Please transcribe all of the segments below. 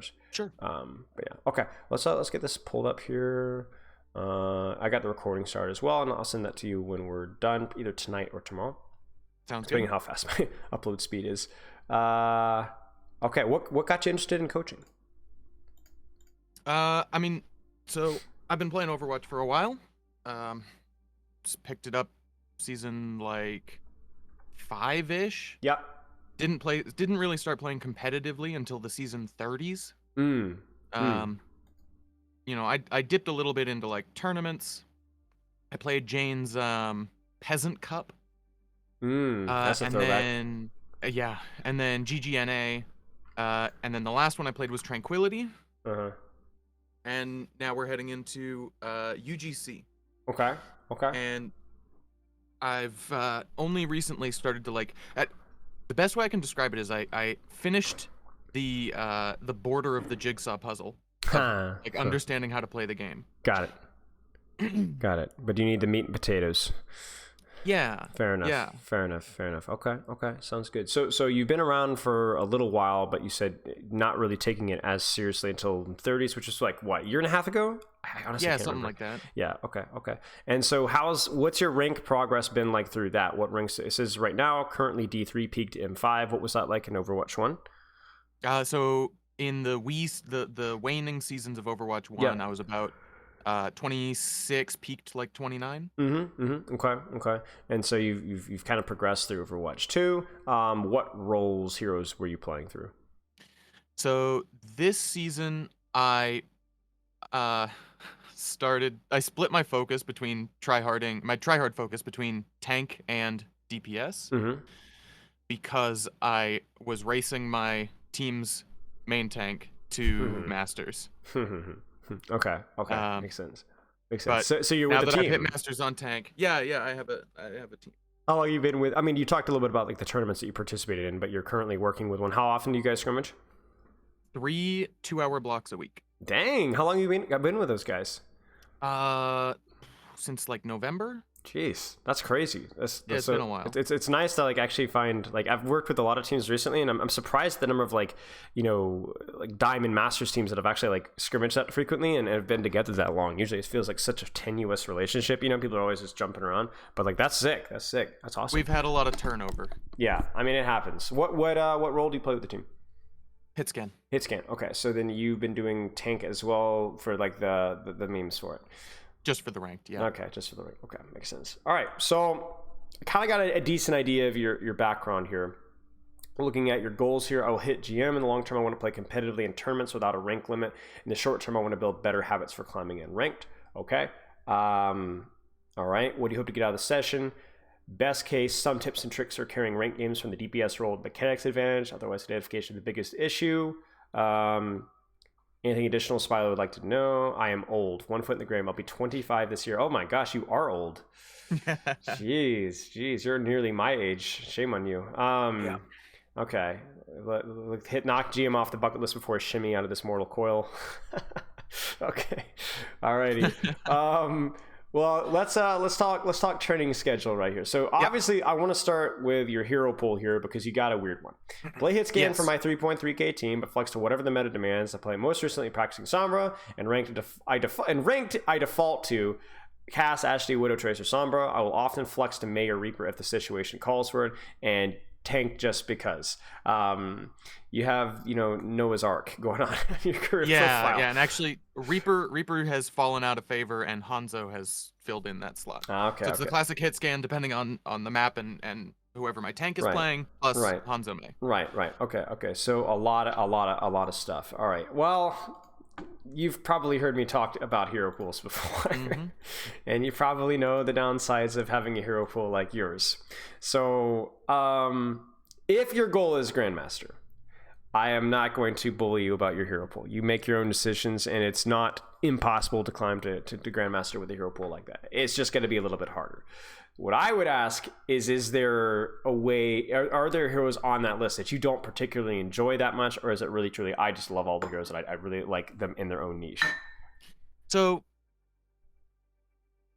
stars. Sure. But yeah, okay. Let's get this pulled up here. I got the recording started as well, and I'll send that to you when we're done, either tonight or tomorrow. Sounds Depending good. on how fast my upload speed is. Okay, what got you interested in coaching? I mean, so I've been playing Overwatch for a while. Just picked it up season like 5-ish. Yeah. Didn't really start playing competitively until the season 30s. Mm. Mm. Um, I dipped a little bit into like tournaments. I played Jane's Peasant Cup. That's a And throwback. then yeah, and then GGNA. And then the last one I played was Tranquility. Uh-huh. And now we're heading into UGC. Okay. Okay. And I've only recently started to the best way I can describe it is I finished the border of the jigsaw puzzle of Huh. like understanding how to play the game. Got it. Got it. But you need the meat and potatoes. Yeah. Fair enough. Yeah. Fair enough. Fair enough. Okay. Okay. Sounds good. So you've been around for a little while, but you said not really taking it as seriously until 30s, which is like what, a year and a half ago? I honestly Yeah, can't something remember. like that. Yeah. Okay. Okay. And so what's your rank progress been like through that? What ranks? It says right now currently D3, peaked M5. What was that like in Overwatch 1? So in the waning seasons of Overwatch 1, Yeah. I was about 26, peaked like 29. Okay. Okay. And so you've kind of progressed through Overwatch 2. What roles, heroes were you playing through? So this season I uh I split my focus between tryhard focus between tank and DPS Mm-hmm. because I was racing my team's main tank to Masters. Okay. Okay. Um, Makes sense. Makes sense. but So you're now with a that I've hit team. Masters on tank, yeah, I have a team. How long you been with? I mean, you talked a little bit about like the tournaments that you participated in, but you're currently working with one. How often do you guys scrimmage? 3 2-hour blocks a week. Dang. How long have you been with those guys? Uh, since like November. Jeez, that's crazy. Yeah, it's been a while. It's nice to like actually find, like, I've worked with a lot of teams recently, and I'm surprised at the number of like like Diamond Masters teams that have actually like scrimmaged that frequently and have been together that long. Usually it feels like such a tenuous relationship. People are always just jumping around, but like that's sick. That's sick. That's awesome. We've had a lot of turnover. Yeah, I mean it happens. What role do you play with the team? Hit scan. Hit scan. Okay, so then you've been doing tank as well for like the memes for it. Just for the ranked, yeah. Okay, just for the rank. Okay, makes sense. All right, so I kind of got a decent idea of your background here. Looking at your goals here, I will hit GM in the long term. I want to play competitively in tournaments without a rank limit. In the short term, I want to build better habits for climbing and ranked. Okay. All right. What do you hope to get out of the session? Best case, some tips and tricks for carrying ranked games from the DPS role mechanics advantage. Otherwise, identification is the biggest issue. Anything additional Spilo would like to know? I am old. 1 foot in the grave. I'll be 25 this year. Oh my gosh, you are old. Jeez, you're nearly my age. Shame on you. Yeah. Okay. Knock GM off the bucket list before I shimmy out of this mortal coil. Okay. Alrighty. Well, let's talk training schedule right here. So obviously, I want to start with your hero pool here because you got a weird one. Play hit scan for my 3.3K team, but flex to whatever the meta demands. I play most recently practicing Sombra, and ranked I default to cast Ashley, Widow, Tracer, Sombra. I will often flex to May or Reaper if the situation calls for it, and tank just because. You have Noah's Ark going on in your current profile. Yeah, and actually Reaper has fallen out of favor, and Hanzo has filled in that slot. Okay. So it's the classic hit scan, depending on the map and whoever my tank is playing, plus Hanzo May. Right. Okay. So a lot of stuff. All right. Well, you've probably heard me talk about hero pools before, and you probably know the downsides of having a hero pool like yours. So, if your goal is Grandmaster, I am not going to bully you about your hero pool. You make your own decisions, and it's not impossible to climb to Grandmaster with a hero pool like that. It's just going to be a little bit harder. What I would ask is there a way, are there heroes on that list that you don't particularly enjoy that much, or is it really truly, I just love all the heroes and I really like them in their own niche? So,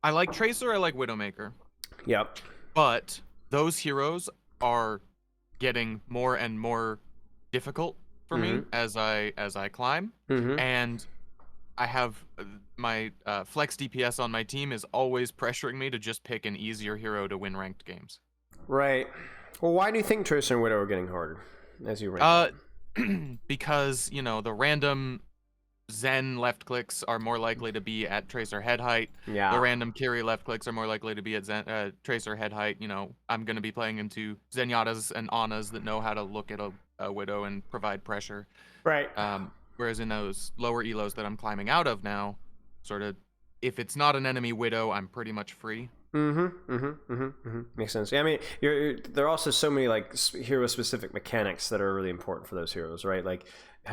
I like Tracer, I like Widowmaker. Yep. But those heroes are getting more and more difficult for me as I climb, Mm-hmm. and I have my flex DPS on my team is always pressuring me to just pick an easier hero to win ranked games. Right. Well, why do you think Tracer and Widow are getting harder as you rank Uh, up? because the random Zen left clicks are more likely to be at tracer head height. The Yeah. random Kiri left clicks are more likely to be at tracer head height. I'm going to be playing into Zenyatta's and Ana's that know how to look at a Widow and provide pressure. Right. Whereas in those lower elos that I'm climbing out of now, sort of, if it's not an enemy Widow, I'm pretty much free. Makes sense. Yeah, I mean, there are also so many like hero-specific mechanics that are really important for those heroes, right? Like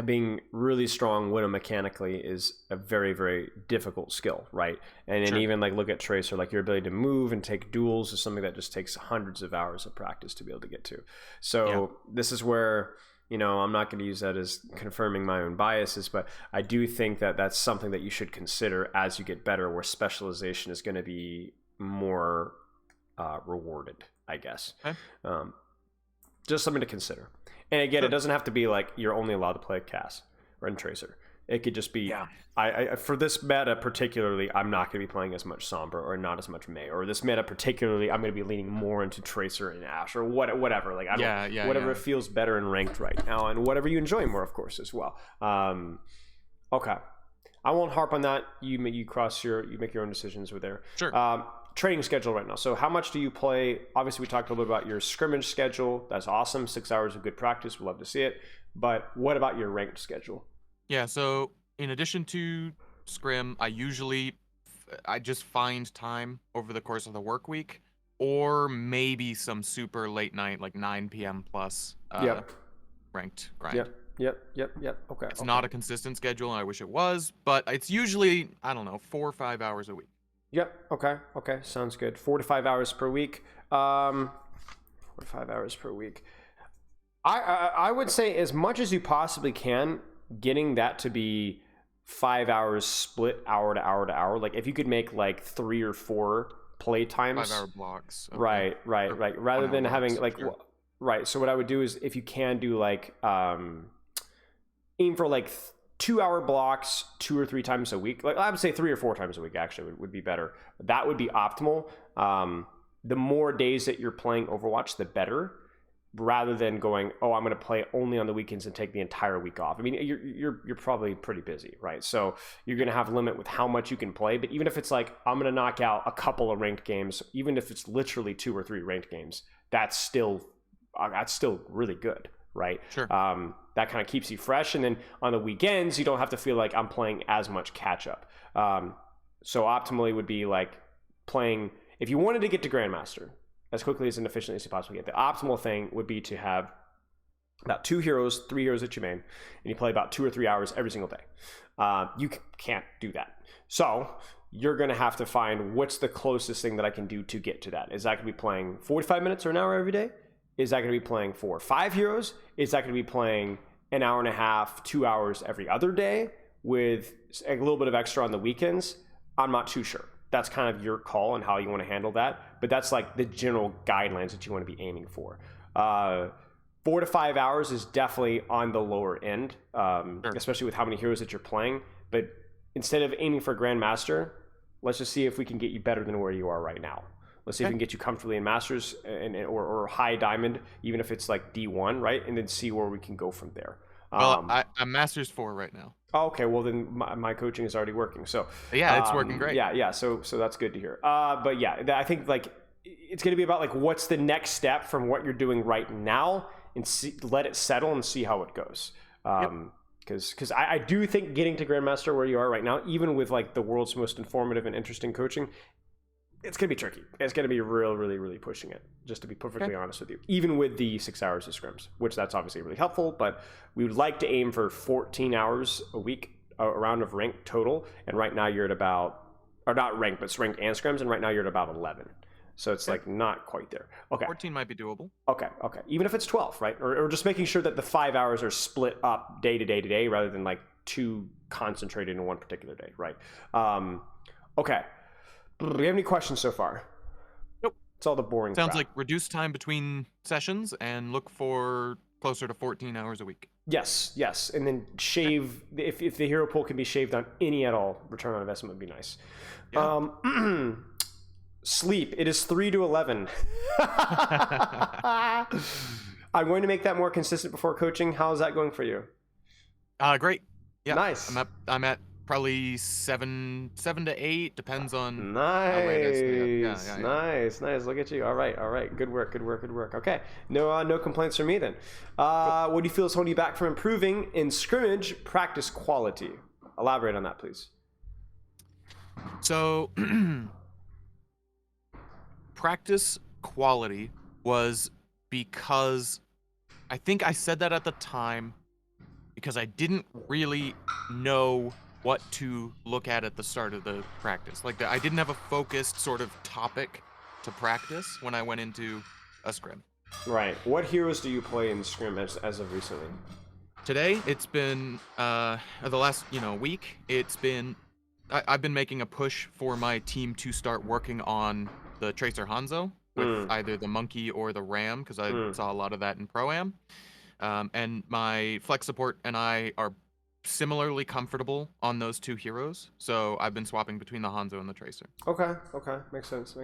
being really strong Widow mechanically is a very, very difficult skill, right? And then even like look at Tracer, like your ability to move and take duels is something that just takes hundreds of hours of practice to be able to get to. So this is where, I'm not going to use that as confirming my own biases, but I do think that that's something that you should consider as you get better, where specialization is going to be more rewarded, I guess. Okay. Just something to consider. And again, it doesn't have to be like you're only allowed to play Cass or Tracer. It could just be, I for this meta particularly, I'm not going to be playing as much Sombra or not as much Mei. Or this meta particularly, I'm going to be leaning more into Tracer and Ashe or whatever. Like whatever feels better and ranked right now, and whatever you enjoy more, of course, as well. Okay, I won't harp on that. You make your own decisions with there. Sure. Training schedule right now. So how much do you play? Obviously, we talked a little bit about your scrimmage schedule. That's awesome. 6 hours of good practice. We'd love to see it. But what about your ranked schedule? Yeah, so in addition to scrim, I just find time over the course of the work week, or maybe some super late night, like 9 p.m. plus ranked grind. Yep. Okay. It's not a consistent schedule, and I wish it was, but it's usually, 4 or 5 hours a week. Yep. Okay. Sounds good. 4 to 5 hours per week. 4 to 5 hours per week. I would say as much as you possibly can, getting that to be 5 hours split hour to hour to hour. Like if you could make like 3 or 4 play times. 5 hour blocks. Okay. Right. Rather than having blocks, like, sure. Right. So what I would do is if you can do like, aim for like 2 hour blocks 2 or 3 times a week. Like I would say 3 or 4 times a week actually would be better. That would be optimal. The more days that you're playing Overwatch, the better, rather than going, I'm going to play only on the weekends and take the entire week off. I mean, you're probably pretty busy, right? So you're going to have a limit with how much you can play. But even if it's like, I'm going to knock out a couple of ranked games, even if it's literally 2 or 3 ranked games, that's still really good, right? Sure. That kind of keeps you fresh. And then on the weekends, you don't have to feel like I'm playing as much catch up. So optimally would be like playing, if you wanted to get to Grandmaster as quickly as and efficiently as you possibly get, the optimal thing would be to have about 2 heroes, 3 heroes that you main, and you play about 2 or 3 hours every single day. You can't do that. So you're going to have to find what's the closest thing that I can do to get to that. Is that going to be playing 45 minutes or an hour every day? Is that going to be playing 4 or 5 heroes? Is that going to be playing an hour and a half, 2 hours every other day with a little bit of extra on the weekends? I'm not too sure. That's kind of your call and how you want to handle that. But that's like the general guidelines that you want to be aiming for. 4 to 5 hours is definitely on the lower end, especially with how many heroes that you're playing. But instead of aiming for Grandmaster, let's just see if we can get you better than where you are right now. Let's see if we can get you comfortably in Masters or high Diamond, even if it's like D1, right? And then see where we can go from there. Well, I'm Masters 4 right now. Okay, well then my coaching is already working. So yeah, it's working great. Yeah. So that's good to hear. But yeah, I think like it's going to be about like what's the next step from what you're doing right now, and let it settle and see how it goes. Because I do think getting to Grandmaster where you are right now, even with like the world's most informative and interesting coaching, it's going to be tricky. It's going to be really pushing it, just to be perfectly honest with you. Even with the 6 hours of scrims, which that's obviously really helpful, but we would like to aim for 14 hours a week, a round of rank total. And right now you're at about, or not ranked, but ranked and scrims, and right now you're at about 11. So it's like not quite there. Okay. 14 might be doable. Okay. Even if it's 12, right? Or just making sure that the 5 hours are split up day to day rather than like 2 concentrated in one particular day, right? Okay. Do you have any questions so far? Nope. It's all the boring Sounds crap. like reduce time between sessions and look for closer to 14 hours a week. Yes, and then shave if the hero pool can be shaved on any at all. Return on investment would be nice. Yeah. Sleep. It is 3 to 11. I'm going to make that more consistent before coaching. How is that going for you? Great. Yeah. Nice. I'm at probably 7 to 8. Depends on nice. how late I stay up. Yeah. Nice. Look at you. All right. Good work. Okay. No complaints from me then. What do you feel is holding you back from improving in scrimmage practice quality? Elaborate on that, please. So, practice quality was because I think I said that at the time because I didn't really know what to look at the start of the practice. Like, I didn't have a focused sort of topic to practice when I went into a scrim. Right. What heroes do you play in scrim as of recently? Today, it's been the last week. It's been I've been making a push for my team to start working on the Tracer Hanzo with either the Monkey or the Ram, because I saw a lot of that in Pro-Am. And my flex support and I are similarly comfortable on those two heroes, so I've been swapping between the Hanzo and the Tracer. Okay, makes sense.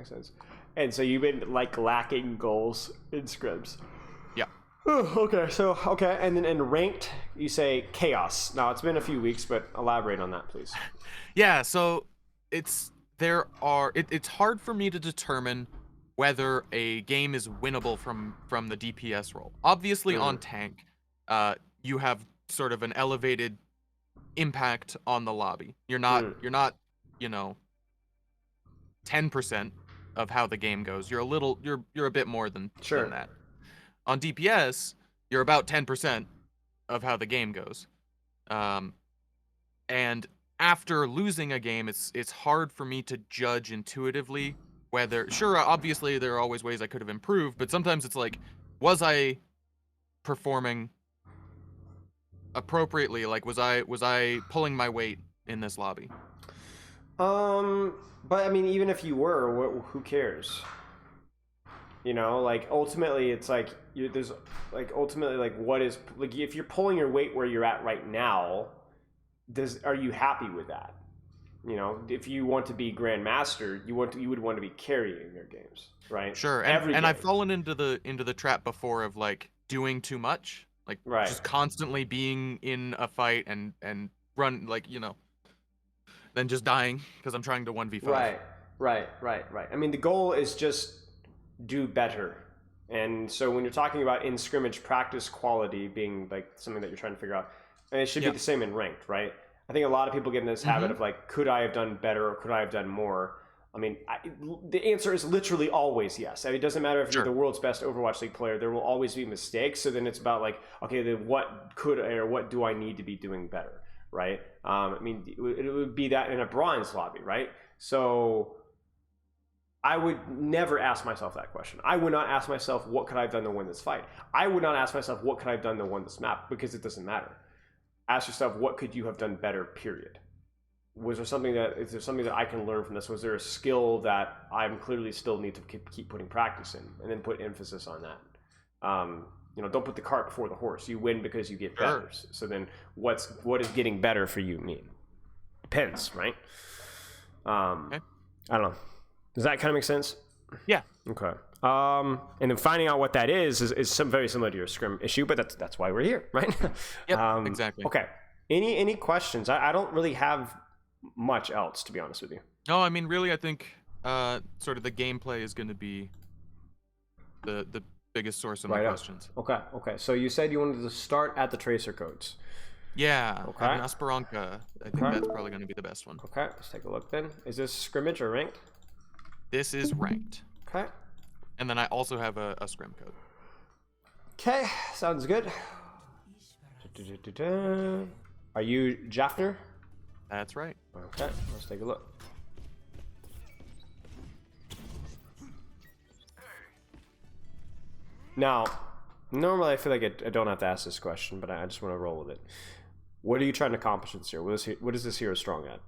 And so you've been like lacking goals in scrims. Yeah. Okay, and then in ranked, you say chaos. Now it's been a few weeks, but elaborate on that, please. Yeah, so it's hard for me to determine whether a game is winnable from the DPS role. Obviously, on tank, you have sort of an elevated impact on the lobby. You're not 10% of how the game goes. You're a bit more than that. On DPS, you're about 10% of how the game goes. And after losing a game, it's hard for me to judge intuitively whether, sure, obviously there are always ways I could have improved, but sometimes it's like, was I performing appropriately? Like, was I pulling my weight in this lobby? But I mean, even if you were, who cares? Like ultimately, it's like there's like ultimately like what is like if you're pulling your weight where you're at right now, are you happy with that? If you want to be grandmaster, you would want to be carrying your games, right? Sure, and I've fallen into the trap before of like doing too much, like just constantly being in a fight and run then just dying because I'm trying to 1v5. Right. I mean, the goal is just do better. And so when you're talking about in scrimmage practice quality being like something that you're trying to figure out, and it should be the same in ranked, right? I think a lot of people get in this habit of like, could I have done better or could I have done more? I mean, the answer is literally always yes. I mean, it doesn't matter if you're the world's best Overwatch League player, there will always be mistakes. So then it's about like, okay, then what do I need to be doing better, right? I mean, it would be that in a bronze lobby, right? So I would never ask myself that question. I would not ask myself, what could I have done to win this fight? I would not ask myself, what could I have done to win this map? Because it doesn't matter. Ask yourself, what could you have done better, period? Is there something that I can learn from this? Was there a skill that I'm clearly still need to keep putting practice in, and then put emphasis on that? Don't put the cart before the horse. You win because you get better. So then what does getting better for you mean? Depends, right? I don't know. Does that kind of make sense? Yeah. Okay. And then finding out what that is very similar to your scrim issue, but that's why we're here, right? Yep, exactly. Okay. Any questions? I don't really have much else, to be honest with you. No, I mean, really, I think sort of the gameplay is going to be the biggest source of my questions. Okay. So you said you wanted to start at the Tracer codes. Yeah. Okay. An Esperanca. I think that's probably going to be the best one. Okay. Let's take a look then. Is this scrimmage or ranked? This is ranked. Okay. And then I also have a scrim code. Okay, sounds good. Are you Jaffner? That's right. Okay, let's take a look. Now, normally I feel like I don't have to ask this question, but I just want to roll with it. What are you trying to accomplish this year? What is this hero strong at?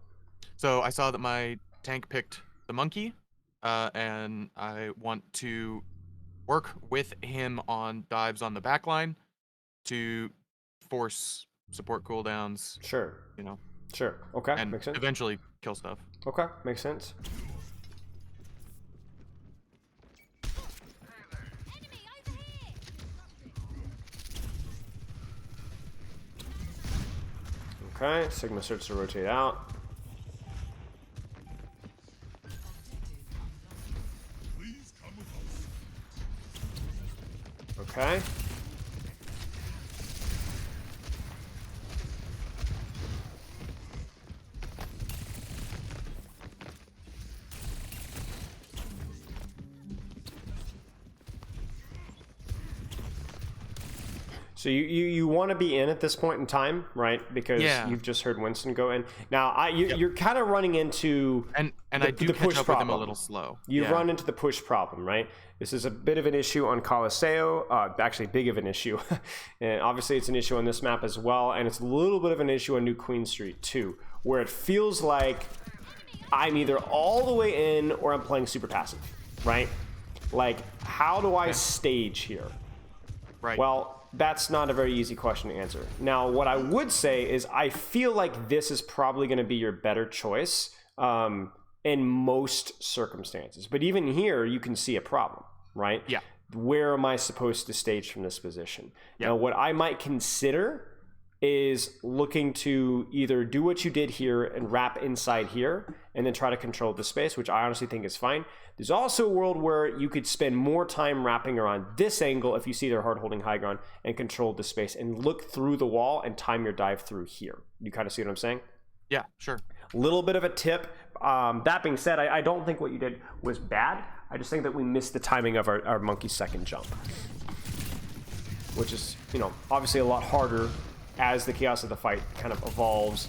So I saw that my tank picked the Monkey. And I want to work with him on dives on the backline, to force support cooldowns. Sure. You know. Sure. Okay. And makes sense. eventually kill stuff. Okay. Makes sense. Okay. Sigma starts to rotate out. Okay. So you want to be in at this point in time, right? Because you've just heard Winston go in. Now you're kind of running into I do catch up with him a little slow. You run into the push problem, right? This is a bit of an issue on Colosseo, actually big of an issue. And obviously it's an issue on this map as well, and it's a little bit of an issue on New Queen Street too, where it feels like I'm either all the way in or I'm playing super passive, right? Like, how do I stage here? Right. Well, that's not a very easy question to answer. Now, what I would say is I feel like this is probably going to be your better choice in most circumstances. But even here, you can see a problem, right? Yeah. Where am I supposed to stage from this position? Yeah. Now, what I might consider is looking to either do what you did here and wrap inside here and then try to control the space, which I honestly think is fine. There's also a world where you could spend more time wrapping around this angle if you see they're hard holding high ground and control the space and look through the wall and time your dive through here. You kind of see what I'm saying? Yeah, sure. Little bit of a tip. That being said, I don't think what you did was bad. I just think that we missed the timing of our monkey's second jump, which is, obviously a lot harder as the chaos of the fight kind of evolves.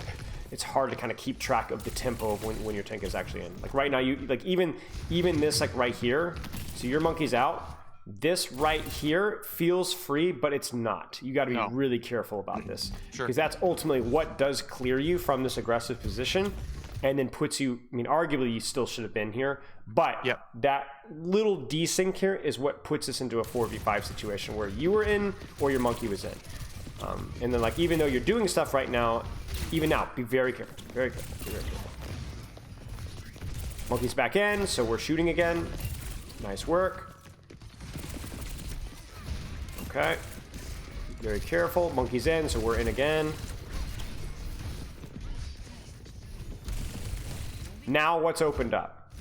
It's hard to kind of keep track of the tempo of when your tank is actually in. Like right now, even this right here. So your monkey's out. This right here feels free, but it's not. You got to be really careful about this, because that's ultimately what does clear you from this aggressive position, and then puts you. I mean, arguably you still should have been here, but that little desync here is what puts us into a 4v5 situation where you were in or your monkey was in. And then, even though you're doing stuff right now, even now, be very careful. Very careful. Be very careful. Monkey's back in, so we're shooting again. Nice work. Okay. Very careful. Monkey's in, so we're in again. Now what's opened up?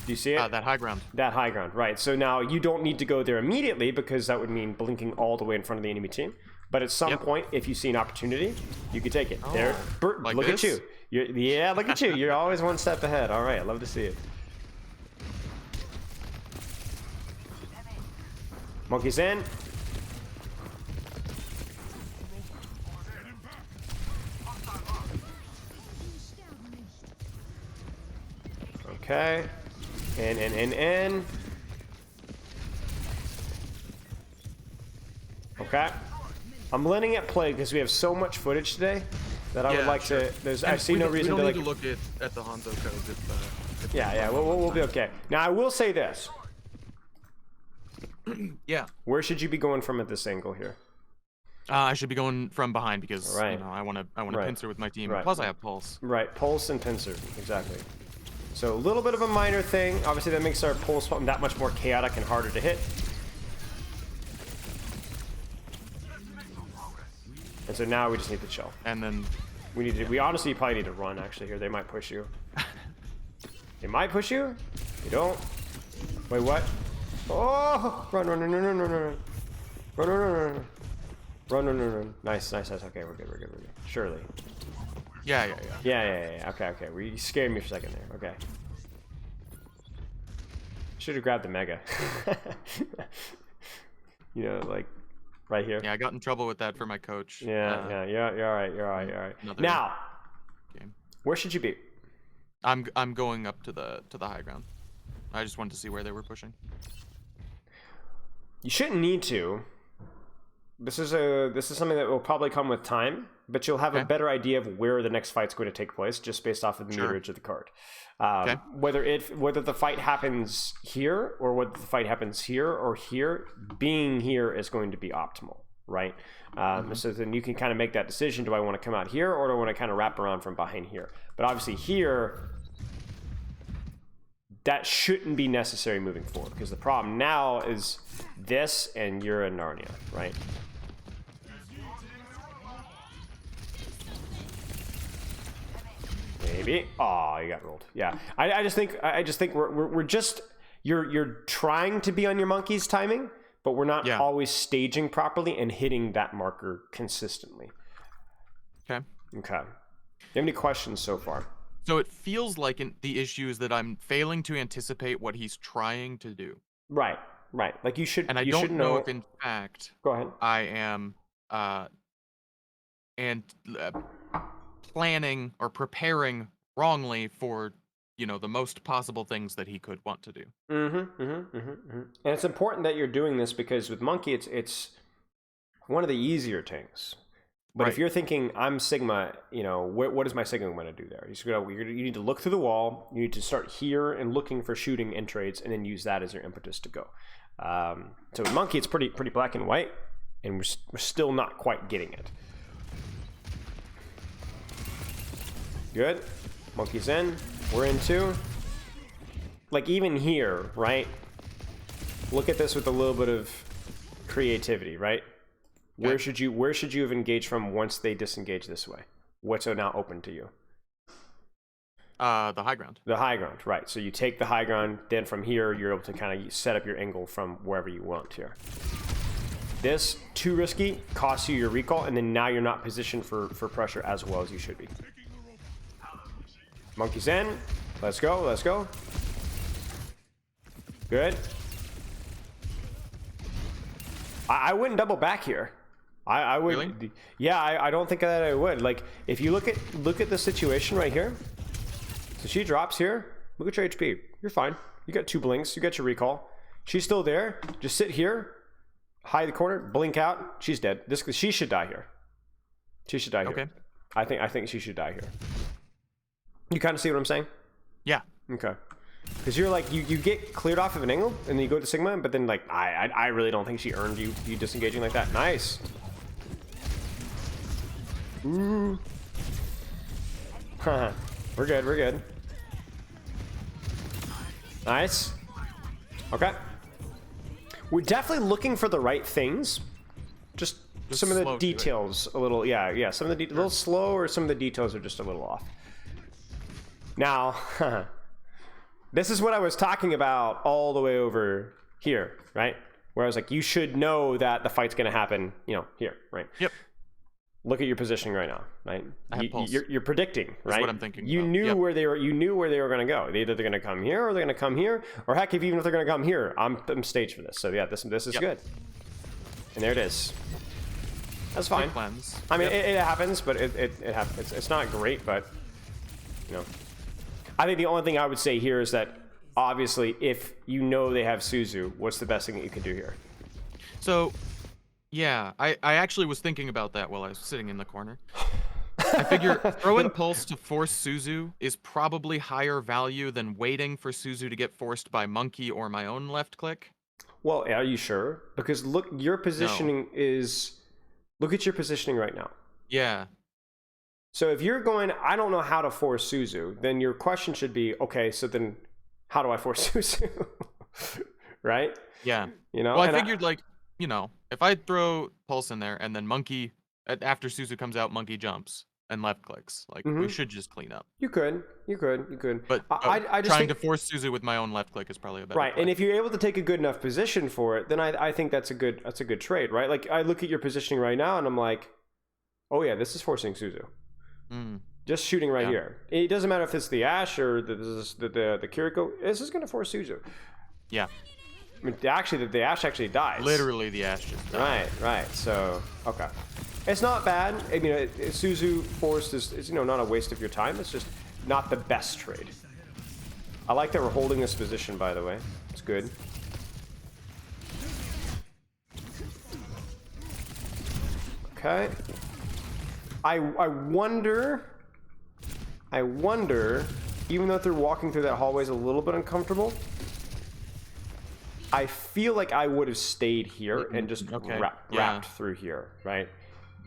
Do you see it? That high ground. That high ground, right. So now you don't need to go there immediately, because that would mean blinking all the way in front of the enemy team. But at some point, if you see an opportunity, you can take it. There, look at you. Look at you. You're always one step ahead. All right, love to see it. Monkey's in. Okay. In. Okay. I'm letting it play because we have so much footage today that I would like to. I see no reason to. We don't need to look at the Hanzo code. Yeah. We'll be okay. Now I will say this. Yeah. Where should you be going from at this angle here? I should be going from behind because I want to pincer with my team. Right. Plus I have pulse. Right, pulse and pincer, exactly. So a little bit of a minor thing. Obviously that makes our pulse that much more chaotic and harder to hit. And so now we just need to chill. And then we honestly probably need to run actually here. They might push you. They might push you? You don't? Wait, what? Oh! Run. Run. Nice. Okay, we're good. Surely. Yeah. Yeah. Okay. You scared me for a second there. Okay. Should have grabbed the mega. Right here. Yeah, I got in trouble with that for my coach. Yeah. You're all right. Now, where should you be? I'm going up to the high ground. I just wanted to see where they were pushing. You shouldn't need to. This is something that will probably come with time, but you'll have a better idea of where the next fight's going to take place just based off of the meterage of the card. Whether the fight happens here or whether the fight happens here or here, being here is going to be optimal. right? So then you can kind of make that decision. Do I want to come out here, or do I want to kind of wrap around from behind here? But obviously here, that shouldn't be necessary moving forward, because the problem now is this, and you're in Narnia, right? Maybe. Oh, you got rolled. Yeah. I just think we're just you're trying to be on your monkey's timing, but we're not always staging properly and hitting that marker consistently. Okay. You have any questions so far? So it feels like the issue is that I'm failing to anticipate what he's trying to do. Right. Like you should. And I don't know if, in fact, go ahead. I am planning or preparing wrongly for, the most possible things that he could want to do. And it's important that you're doing this, because with Monkey, it's one of the easier things. But if you're thinking, I'm Sigma, what is my Sigma going to do there? You need to look through the wall. You need to start here and looking for shooting and trades, and then use that as your impetus to go. So with Monkey, it's pretty black and white, and we're still not quite getting it. Good. Monkey's in. We're in too. Like even here, right? Look at this with a little bit of creativity, right? Where should you have engaged from once they disengage this way? What's now open to you? The high ground. The high ground, right. So you take the high ground, then from here you're able to kind of set up your angle from wherever you want here. This, too risky, costs you your recall, and then now you're not positioned for pressure as well as you should be. Monkey's in. Let's go. Good. I wouldn't double back here. I would. Really? Yeah, I don't think that I would. Like, if you look at the situation right here. So she drops here. Look at your HP. You're fine. You got 2 blinks. You got your recall. She's still there. Just sit here. Hide the corner. Blink out. She's dead. She should die here. She should die here. Okay. I think she should die here. You kind of see what I'm saying? Yeah. Okay. Because you're like, you get cleared off of an angle, and then you go to Sigma, but then, like, I really don't think she earned you disengaging like that. Nice. Ooh. We're good. Nice. Okay. We're definitely looking for the right things. Just some of the details a little, yeah. Some of the a little slow, or some of the details are just a little off. Now, this is what I was talking about all the way over here, right? Where I was like, you should know that the fight's going to happen, here, right? Yep. Look at your positioning right now, right? You're predicting, right? That's what I'm thinking. You knew where they were. You knew where they were going to go. Either they're going to come here, or they're going to come here, or heck, even if they're going to come here, I'm staged for this. So yeah, this is good. And there it is. That's fine. I mean, it happens, but it happens. It's not great, but I think the only thing I would say here is that, obviously, if you know they have Suzu, what's the best thing that you can do here? So, yeah, I actually was thinking about that while I was sitting in the corner. I figure throwing Pulse to force Suzu is probably higher value than waiting for Suzu to get forced by Monkey or my own left click. Well, are you sure? Because look, your positioning is... Look at your positioning right now. Yeah. So if you're going, I don't know how to force Suzu, then your question should be, okay, so then how do I force Suzu? Right? Yeah. Well, I figured, if I throw Pulse in there and then Monkey, after Suzu comes out, Monkey jumps and left clicks. We should just clean up. You could. But I just trying to force Suzu with my own left click is probably a better play. And if you're able to take a good enough position for it, then I think that's a good trade, right? Like, I look at your positioning right now and I'm like, oh yeah, this is forcing Suzu. Just shooting right here. It doesn't matter if it's the Ashe or the Kiriko. This is going to force Suzu. Yeah. I mean, actually, the Ashe actually dies. Literally, the Ashe just died. Right. So, okay. It's not bad. I mean, Suzu forced is not a waste of your time. It's just not the best trade. I like that we're holding this position, by the way. It's good. Okay. I wonder, even though they're walking through that hallway is a little bit uncomfortable, I feel like I would have stayed here and just wrapped through here, right?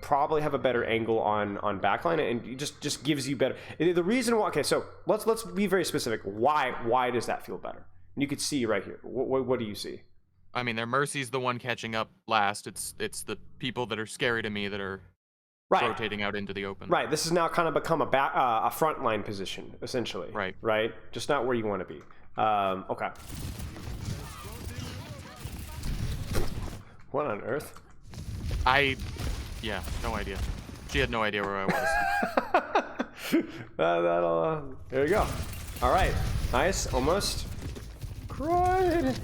Probably have a better angle on backline, and it just gives you better. The reason why, okay, so let's be very specific. Why does that feel better? And you could see right here. What do you see? I mean, their Mercy's the one catching up last. It's the people that are scary to me that are rotating out into the open. Right. This has now kind of become a front line position, essentially. Right. Right. Just not where you want to be. Okay. What on earth? Yeah, no idea. She had no idea where I was. There you go. All right. Nice. Almost. Cried.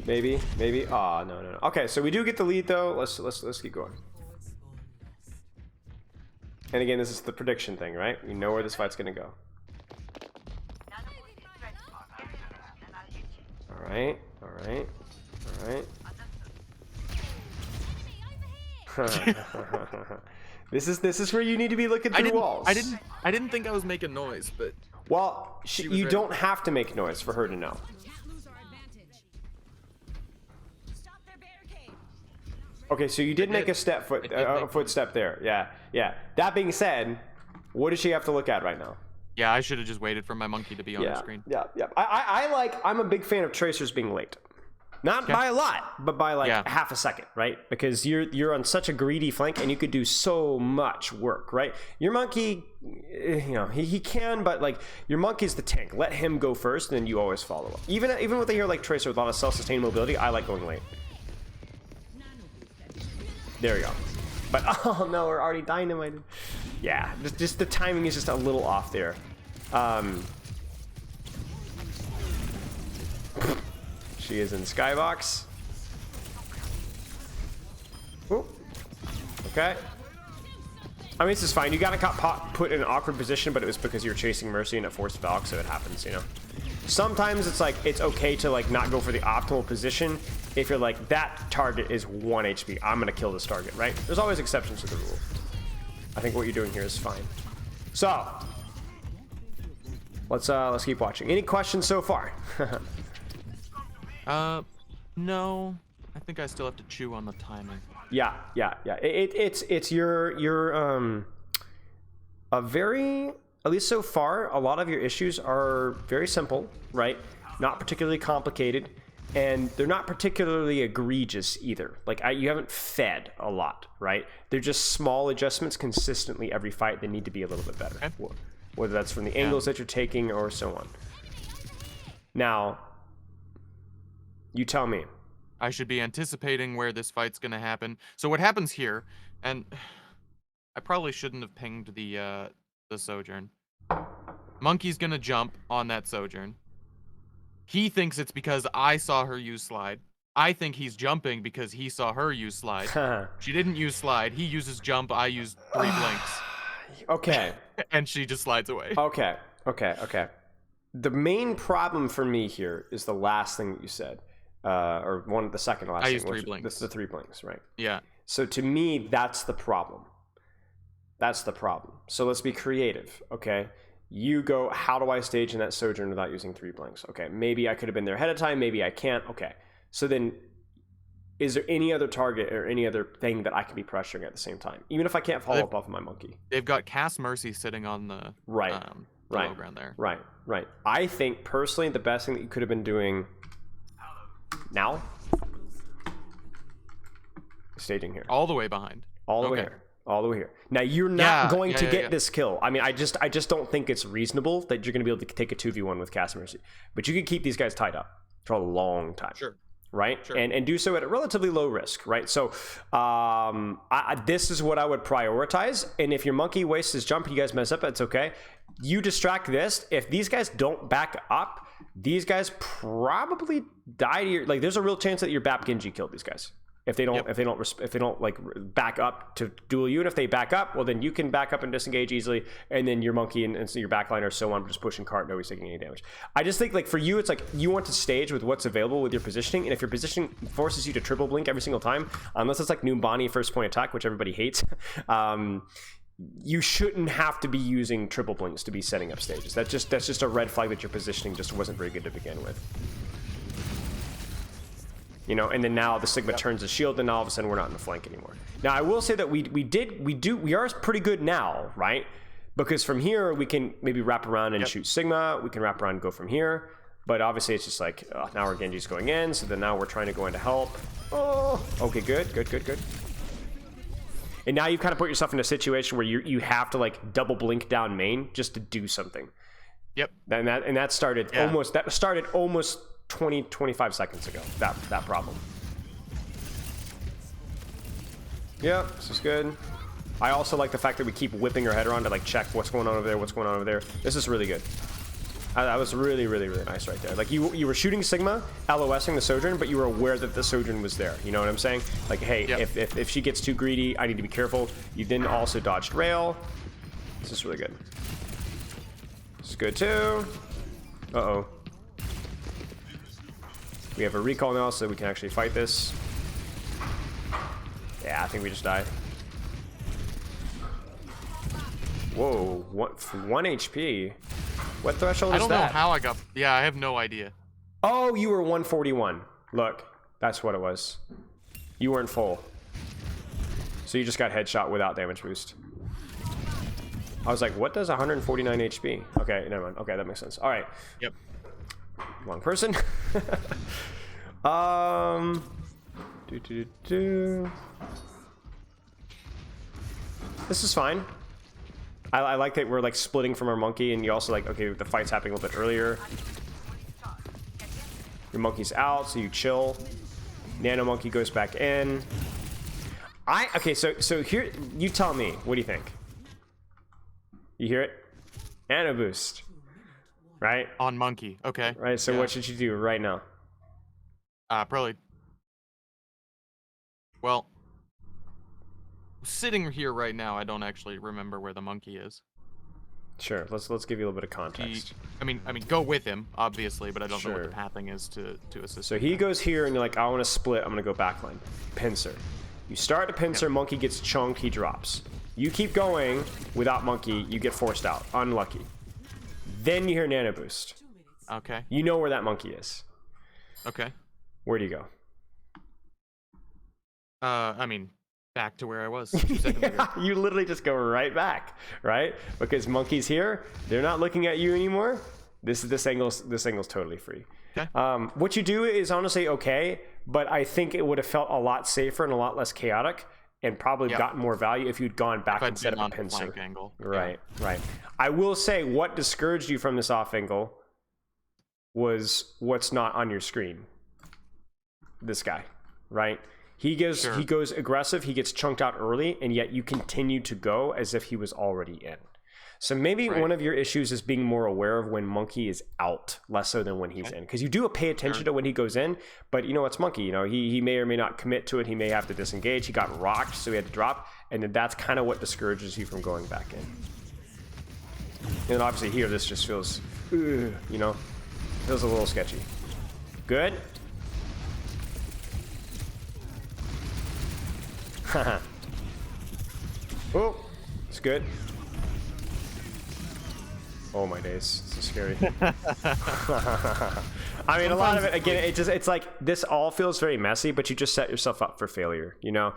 Maybe. Oh, no. Okay, so we do get the lead though. Let's keep going. And again, this is the prediction thing, right? You know where this fight's gonna go. All right. This is where you need to be looking through walls. I didn't think I was making noise, but well, you don't have to make noise for her to know. Okay, so you did make a footstep there. Yeah. That being said, what does she have to look at right now? Yeah, I should have just waited for my monkey to be on the screen. Yeah. I'm a big fan of tracers being late. Not by a lot, but by like half a second, right? Because you're on such a greedy flank and you could do so much work, right? Your monkey, he can, but like your monkey's the tank. Let him go first, and then you always follow up. Even with a hero like Tracer with a lot of self-sustained mobility, I like going late. There we go. But oh no, we're already dynamited. Yeah, just the timing is just a little off there. She is in skybox. Ooh. Okay. I mean, this is fine. You got put in an awkward position, but it was because you were chasing Mercy and it forced Valk, so it happens, Sometimes it's like, it's okay to like not go for the optimal position if you're like, that target is 1 HP. I'm gonna kill this target, right? There's always exceptions to the rule. I think what you're doing here is fine. So, let's keep watching. Any questions so far? No. I think I still have to chew on the timing. Yeah. It's your a very, at least so far, a lot of your issues are very simple, right? Not particularly complicated, and they're not particularly egregious either. Like you haven't fed a lot, right? They're just small adjustments consistently every fight that need to be a little bit better. Okay. Whether that's from the angles that you're taking or so on. Now, you tell me. I should be anticipating where this fight's gonna happen. So what happens here, and I probably shouldn't have pinged the Sojourn. Monkey's gonna jump on that Sojourn. He thinks it's because I saw her use slide. I think he's jumping because he saw her use slide. She didn't use slide. He uses jump. I use 3 blinks. Okay. And she just slides away. Okay. The main problem for me here is the last thing that you said. Or the second last thing. I use 3 blinks. This is the 3 blinks, right? Yeah. So to me, that's the problem. So let's be creative, okay? You go, how do I stage in that Sojourn without using 3 blinks? Okay, maybe I could have been there ahead of time, maybe I can't. Okay, so then is there any other target or any other thing that I can be pressuring at the same time? Even if I can't follow up off of my monkey. They've got Cast Mercy sitting on the low ground there. Right. I think, personally, the best thing that you could have been doing now, staging here. All the way behind. All the way here. Now you're not going to get this kill. I mean, I just don't think it's reasonable that you're going to be able to take a 2v1 with Cast Mercy. But you can keep these guys tied up for a long time. Sure. Right? Sure. And do so at a relatively low risk, right? So this is what I would prioritize. And if your monkey wastes his jump, you guys mess up, it's okay. You distract this. If these guys don't back up, these guys probably die to your, like, there's a real chance that your Bap Genji killed these guys. If they don't like back up to duel you, and if they back up, well then you can back up and disengage easily, and then your monkey and so your backliner so on just pushing cart, nobody's taking any damage. I just think like for you, it's like you want to stage with what's available with your positioning, and if your positioning forces you to triple blink every single time, unless it's like Numbani first point attack, which everybody hates, you shouldn't have to be using triple blinks to be setting up stages. That's just a red flag that your positioning just wasn't very good to begin with. you know, and then now the Sigma turns the shield, and now all of a sudden we're not in the flank anymore. Now I will say that we are pretty good now, right? Because from here we can maybe wrap around and shoot Sigma. We can wrap around and go from here. But obviously it's just like now our Genji's going in, so then now we're trying to go in to help. Oh, okay, good. And now you've kind of put yourself in a situation where you have to like double blink down main just to do something. Yep. And that started almost 20-25 seconds ago. That problem. Yep, this is good. I also like the fact that we keep whipping our head around to like check what's going on over there, This is really good. That was really nice right there. Like you were shooting Sigma, LOSing the Sojourn, but you were aware that the Sojourn was there. You know what I'm saying? Like, hey, if she gets too greedy, I need to be careful. You then also dodged rail. This is really good. This is good too. Uh-oh. We have a recall now, so we can actually fight this. Yeah, I think we just died. Whoa, one HP. What threshold is that? I don't know how I got... Yeah, I have no idea. Oh, you were 141. Look, that's what it was. You weren't full. So you just got headshot without damage boost. I was like, what does 149 HP? Okay, never mind. Okay, that makes sense. All right. Yep. Wrong person. This is fine. I like that we're like splitting from our monkey, and you also like, okay, the fight's happening a little bit earlier. Your monkey's out, so you chill. Nano monkey goes back in. Okay, so here, you tell me, what do you think? You hear it? Nano boost, right? On monkey, okay. Right. So what should you do right now? Probably. Well, sitting here right now, I don't actually remember where the monkey is. Sure. Let's give you a little bit of context. I mean, go with him, obviously, but I don't know what the pathing is to assist. So he goes here, and you're like, I want to split. I'm gonna go backline. Pincer. You start a pincer. Monkey gets chunked. He drops. You keep going without monkey. You get forced out. Unlucky. Then you hear nano boost. Okay. You know where that monkey is. Okay. Where do you go? I mean, back to where I was 2 seconds ago. You literally just go right back, right? Because monkey's here. They're not looking at you anymore. This angle's totally free. Okay. What you do is honestly okay, but I think it would have felt a lot safer and a lot less chaotic, and probably gotten more value if you'd gone back and set up a pincer. Angle. Right. I will say what discouraged you from this off angle was what's not on your screen. This guy, right? He goes aggressive, he gets chunked out early, and yet you continue to go as if he was already in. So maybe one of your issues is being more aware of when monkey is out, less so than when he's in. Because you do pay attention to when he goes in, but you know, it's monkey. You know, he may or may not commit to it. He may have to disengage. He got rocked, so he had to drop. And then that's kind of what discourages you from going back in. And obviously here, this just feels, you know, feels a little sketchy. Good. Oh, it's good. Oh my days, this is scary. I mean, a lot of it, again, it's like this all feels very messy, but you just set yourself up for failure. You know,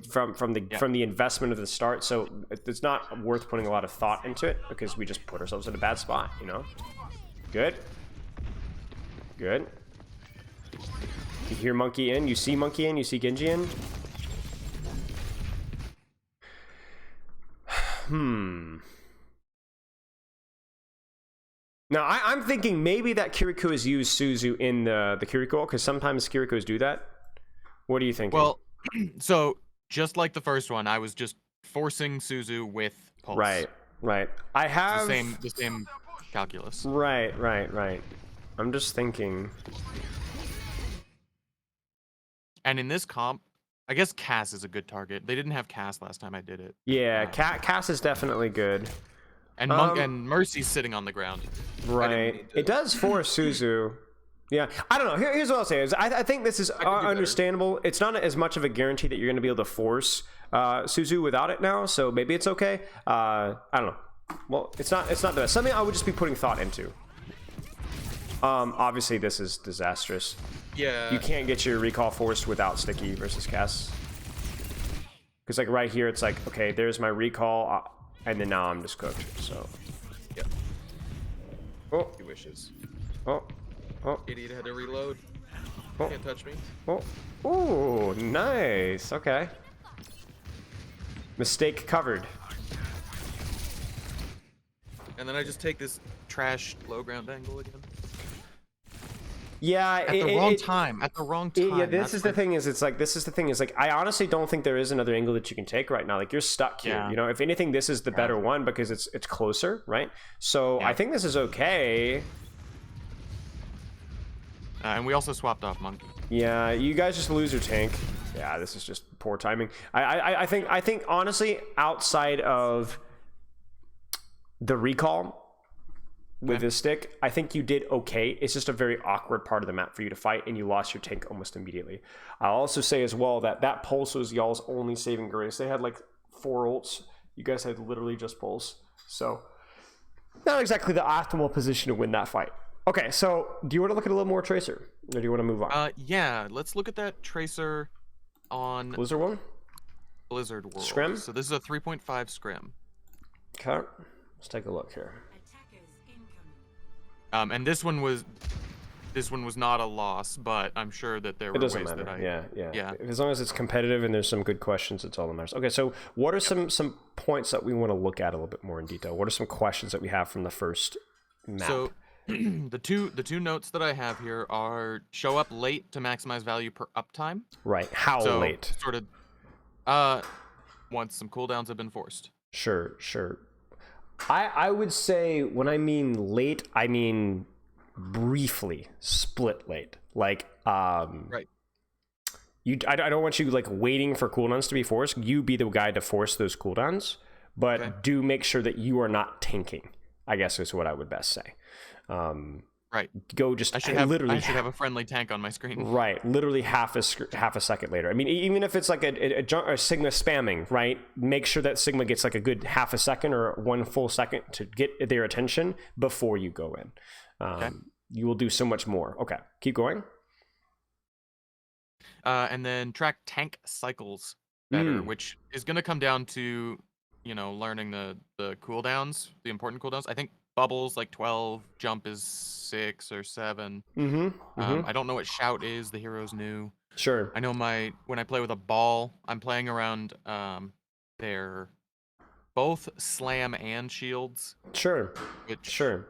from the investment of the start. So it's not worth putting a lot of thought into it because we just put ourselves in a bad spot. You know, good. You hear monkey in, you see monkey in, you see Genji in. Now, I'm thinking maybe that Kiriko has used Suzu in the Kiriko, because sometimes Kirikos do that. What do you think? Well, so just like the first one, I was just forcing Suzu with Pulse. Right. I have... The same calculus. Right. I'm just thinking... And in this comp, I guess Cass is a good target. They didn't have Cass last time I did it. Yeah, Cass is definitely good. And and Mercy's sitting on the ground. Right. It does force Suzu. Yeah. I don't know. Here's what I'll say is I think this is understandable. It's not as much of a guarantee that you're going to be able to force Suzu without it now, so maybe it's okay. I don't know. Well, it's not the best. Something I would just be putting thought into. Obviously this is disastrous. Yeah. You can't get your recall forced without sticky versus Cass. Because like right here, it's like, okay, there's my recall, and then now I'm just cooked. So. Yeah. Oh. He wishes. Oh. Oh. Idiot had to reload. Oh. Can't touch me. Oh. Ooh, nice. Okay. Mistake covered. And then I just take this trash low ground angle again. Yeah, At the wrong time. At the wrong time. Yeah, this is the thing. Is I honestly don't think there is another angle that you can take right now. Like you're stuck here. Yeah. You know, if anything, this is the better one because it's closer, right? So I think this is okay. And we also swapped off Monkey. Yeah, you guys just lose your tank. Yeah, this is just poor timing. I think honestly, outside of the recall with this stick, I think you did okay. It's just a very awkward part of the map for you to fight, and you lost your tank almost immediately. I'll also say as well that pulse was y'all's only saving grace. They had like 4 ults. You guys had literally just pulse. So not exactly the optimal position to win that fight. Okay, so do you want to look at a little more Tracer, or do you want to move on? Yeah, let's look at that Tracer on Blizzard one? Blizzard World. Scrim? So this is a 3.5 Scrim. Okay, let's take a look here. And this one was not a loss, but I'm sure that there were ways matter. that I yeah. As long as it's competitive and there's some good questions, it's all that matters. Okay, so what are some points that we want to look at a little bit more in detail? What are some questions that we have from the first map? So the two notes that I have here are show up late to maximize value per uptime. Right. How late? Sort of once some cooldowns have been forced. Sure. I would say when I mean late, I mean briefly split late. Like right. I don't want you like waiting for cooldowns to be forced. You be the guy to force those cooldowns, but do make sure that you are not tanking, I guess is what I would best say. Right. Go just I should have a friendly tank on my screen. Right. Literally half a second later. I mean, even if it's like a Sigma spamming, right? Make sure that Sigma gets like a good half a second or 1 full second to get their attention before you go in. You will do so much more. Okay. Keep going. And then track tank cycles better, which is going to come down to, learning the cooldowns, the important cooldowns. I think bubbles like 12, jump is 6 or 7. I don't know what shout is. The hero's new. Sure. I know when I play with a ball, I'm playing around their both slam and shields. Sure. Sure.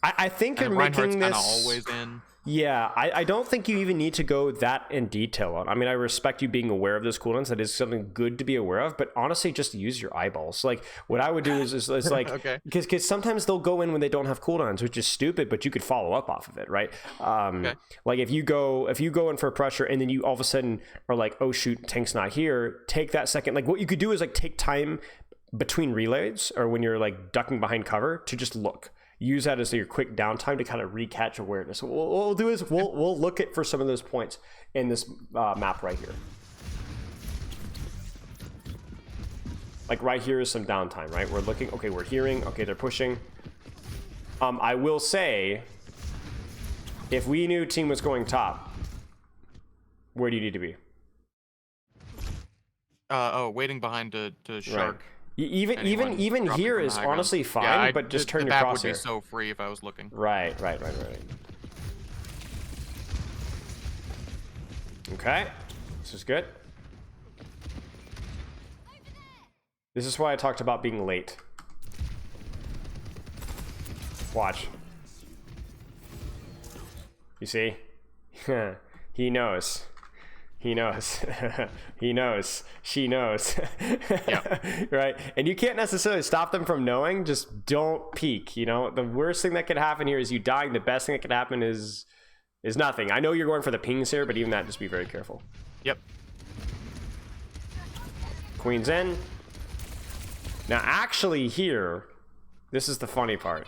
I think you're Reinhardt's making this always in. Yeah, I don't think you even need to go that in detail on. I mean, I respect you being aware of those cooldowns. That is something good to be aware of. But honestly, just use your eyeballs. Like what I would do is like because sometimes they'll go in when they don't have cooldowns, which is stupid. But you could follow up off of it, right? Like if you go in for pressure and then you all of a sudden are like, oh shoot, tank's not here. Take that second. Like what you could do is like take time between relays or when you're like ducking behind cover to just look. Use that as your quick downtime to kind of recatch awareness. What we'll do is we'll look at for some of those points in this map right here. Like right here is some downtime, right? We're looking, okay, we're hearing, okay, they're pushing. I will say, if we knew team was going top, where do you need to be? Waiting behind to shark. Right. Even here is honestly fine, but just turn your crosshair. That would be so free if I was looking. Right. Okay, this is good. This is why I talked about being late. Watch. You see? He knows. He knows. He knows. She knows. Yeah. Right? And you can't necessarily stop them from knowing. Just don't peek. The worst thing that could happen here is you dying. The best thing that could happen is nothing. I know you're going for the pings here, but even that, just be very careful. Yep. Queen's in. Now, actually here, this is the funny part.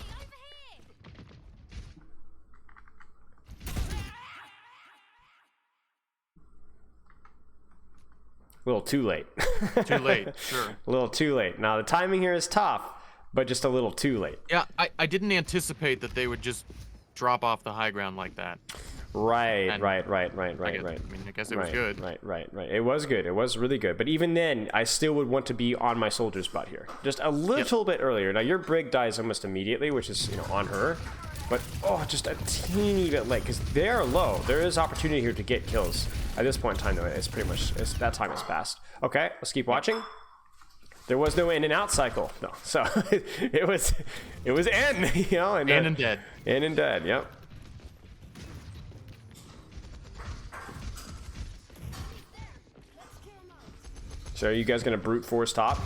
A little too late. Too late, sure. A little too late. Now, the timing here is tough, but just a little too late. Yeah, I didn't anticipate that they would just drop off the high ground like that. Right. And I guess it was good. Right. It was good. It was really good. But even then, I still would want to be on my soldier's butt here. Just a little bit earlier. Now, your brig dies almost immediately, which is, on her. But, just a teeny bit late, because they are low. There is opportunity here to get kills. At this point in time, though, it's pretty much, that time has passed. Okay, let's keep watching. There was no in and out cycle. No, so it was in, and dead. In and dead, yep. So are you guys gonna brute force top?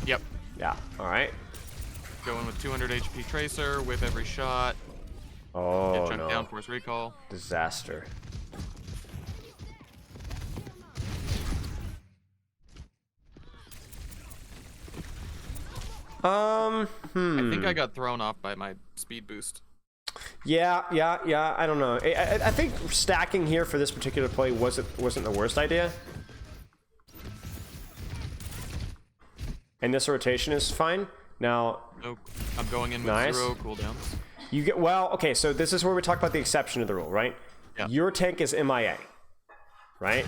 Yep. Yeah. All right. Going with 200 HP tracer with every shot. Oh Get no. down, force recall. Disaster. I think I got thrown off by my speed boost. Yeah. I don't know. I think stacking here for this particular play wasn't the worst idea. And this rotation is fine. Now, I'm going in with 0 cooldowns. You get okay. So this is where we talk about the exception to the rule, right? Yeah. Your tank is MIA, right?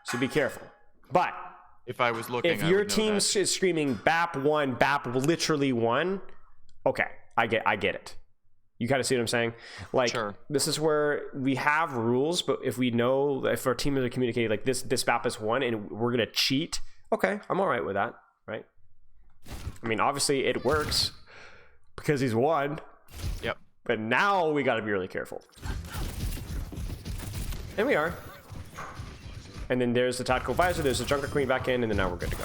So be careful. But if I was looking, if your team is screaming BAP1, BAP literally 1, okay, I get it. You kind of see what I'm saying? Like, sure. This is where we have rules, but if we know, if our team is communicating like this BAP is 1 and we're gonna cheat, okay, I'm all right with that, right? I mean, obviously it works because he's 1. Yep. But now we got to be really careful. And we are. And then there's the tactical visor, there's the Junker Queen back in, and then now we're good to go.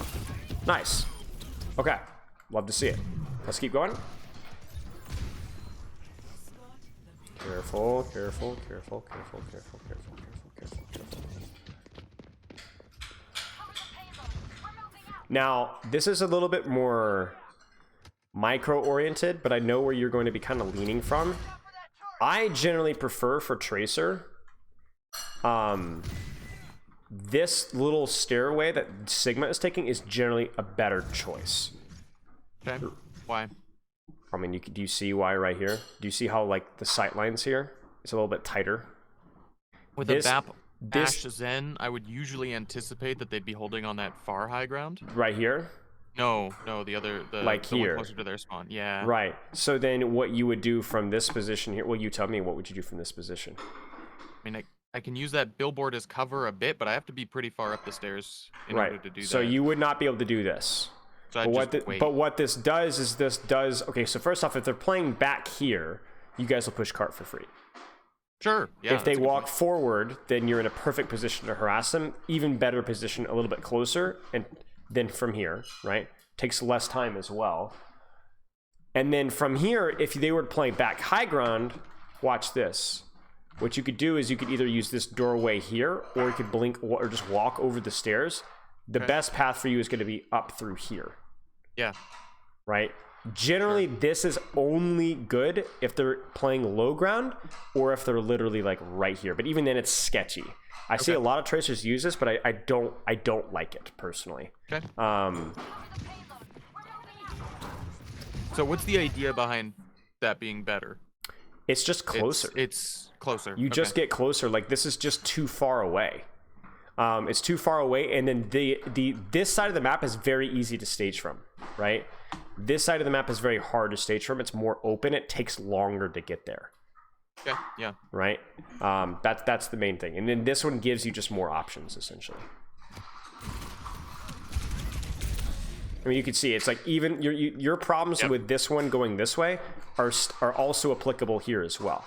Nice. Okay. Love to see it. Let's keep going. Careful. Now, this is a little bit more micro-oriented, but I know where you're going to be kind of leaning from. I generally prefer for Tracer, this little stairway that Sigma is taking is generally a better choice. Okay. Why? I mean, do you see why right here? Do you see how, like, the sight lines here? It's a little bit tighter. With a BAP Ash Zen, I would usually anticipate that they'd be holding on that far high ground. Right here? No, the like the here, one closer to their spawn. Yeah. Right. So then, what you would do from this position here? Well, you tell me. What would you do from this position? I mean, I can use that billboard as cover a bit, but I have to be pretty far up the stairs in order to do that. So you would not be able to do this. So but what this does is okay. So first off, if they're playing back here, you guys will push cart for free. Sure. Yeah. If they walk forward, then you're in a perfect position to harass them. Even better position, a little bit closer, and then from here, right? Takes less time as well. And then from here, if they were playing back high ground, watch this. What you could do is you could either use this doorway here, or you could blink or just walk over the stairs. The best path for you is going to be up through here. Yeah. Right? Generally, this is only good if they're playing low ground or if they're literally like right here. But even then, it's sketchy. I see a lot of tracers use this, but I don't like it personally. Okay. So what's the idea behind that being better? It's just closer. It's closer. You just get closer. Like, this is just too far away. It's too far away, and then this side of the map is very easy to stage from, right? This side of the map is very hard to stage from. It's more open. It takes longer to get there. Okay, yeah. Right? That's the main thing. And then this one gives you just more options, essentially. I mean, you can see it's like even your problems with this one going this way are also applicable here as well,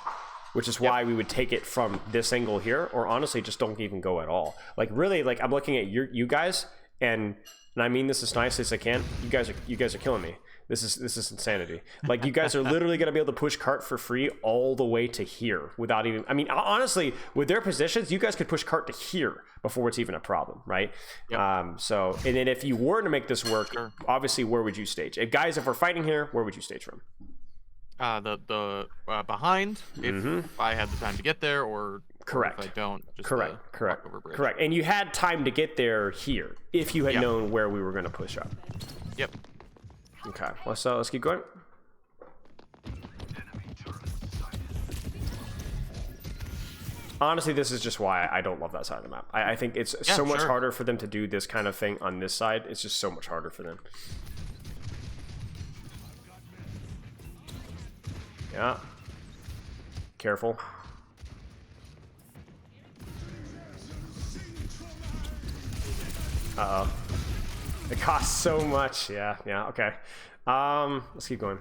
which is why we would take it from this angle here, or honestly just don't even go at all. Like, really, like, I'm looking at you guys, and I mean this as nicely as I can. You guys are killing me. This is insanity. Like, you guys are literally gonna be able to push cart for free all the way to here without even. I mean, honestly, with their positions, you guys could push cart to here before it's even a problem, right? Yep. So, and then if you were to make this work, obviously, where would you stage? If we're fighting here, where would you stage from? The behind, if I had the time to get there, or correct. If I don't, just correct. And you had time to get there here if you had known where we were going to push up. Yep. Okay. Let's keep going. Honestly, this is just why I don't love that side of the map. I think it's so much harder for them to do this kind of thing on this side. It's just so much harder for them. Yeah. Careful. Uh-oh. It costs so much. Yeah, okay. Let's keep going.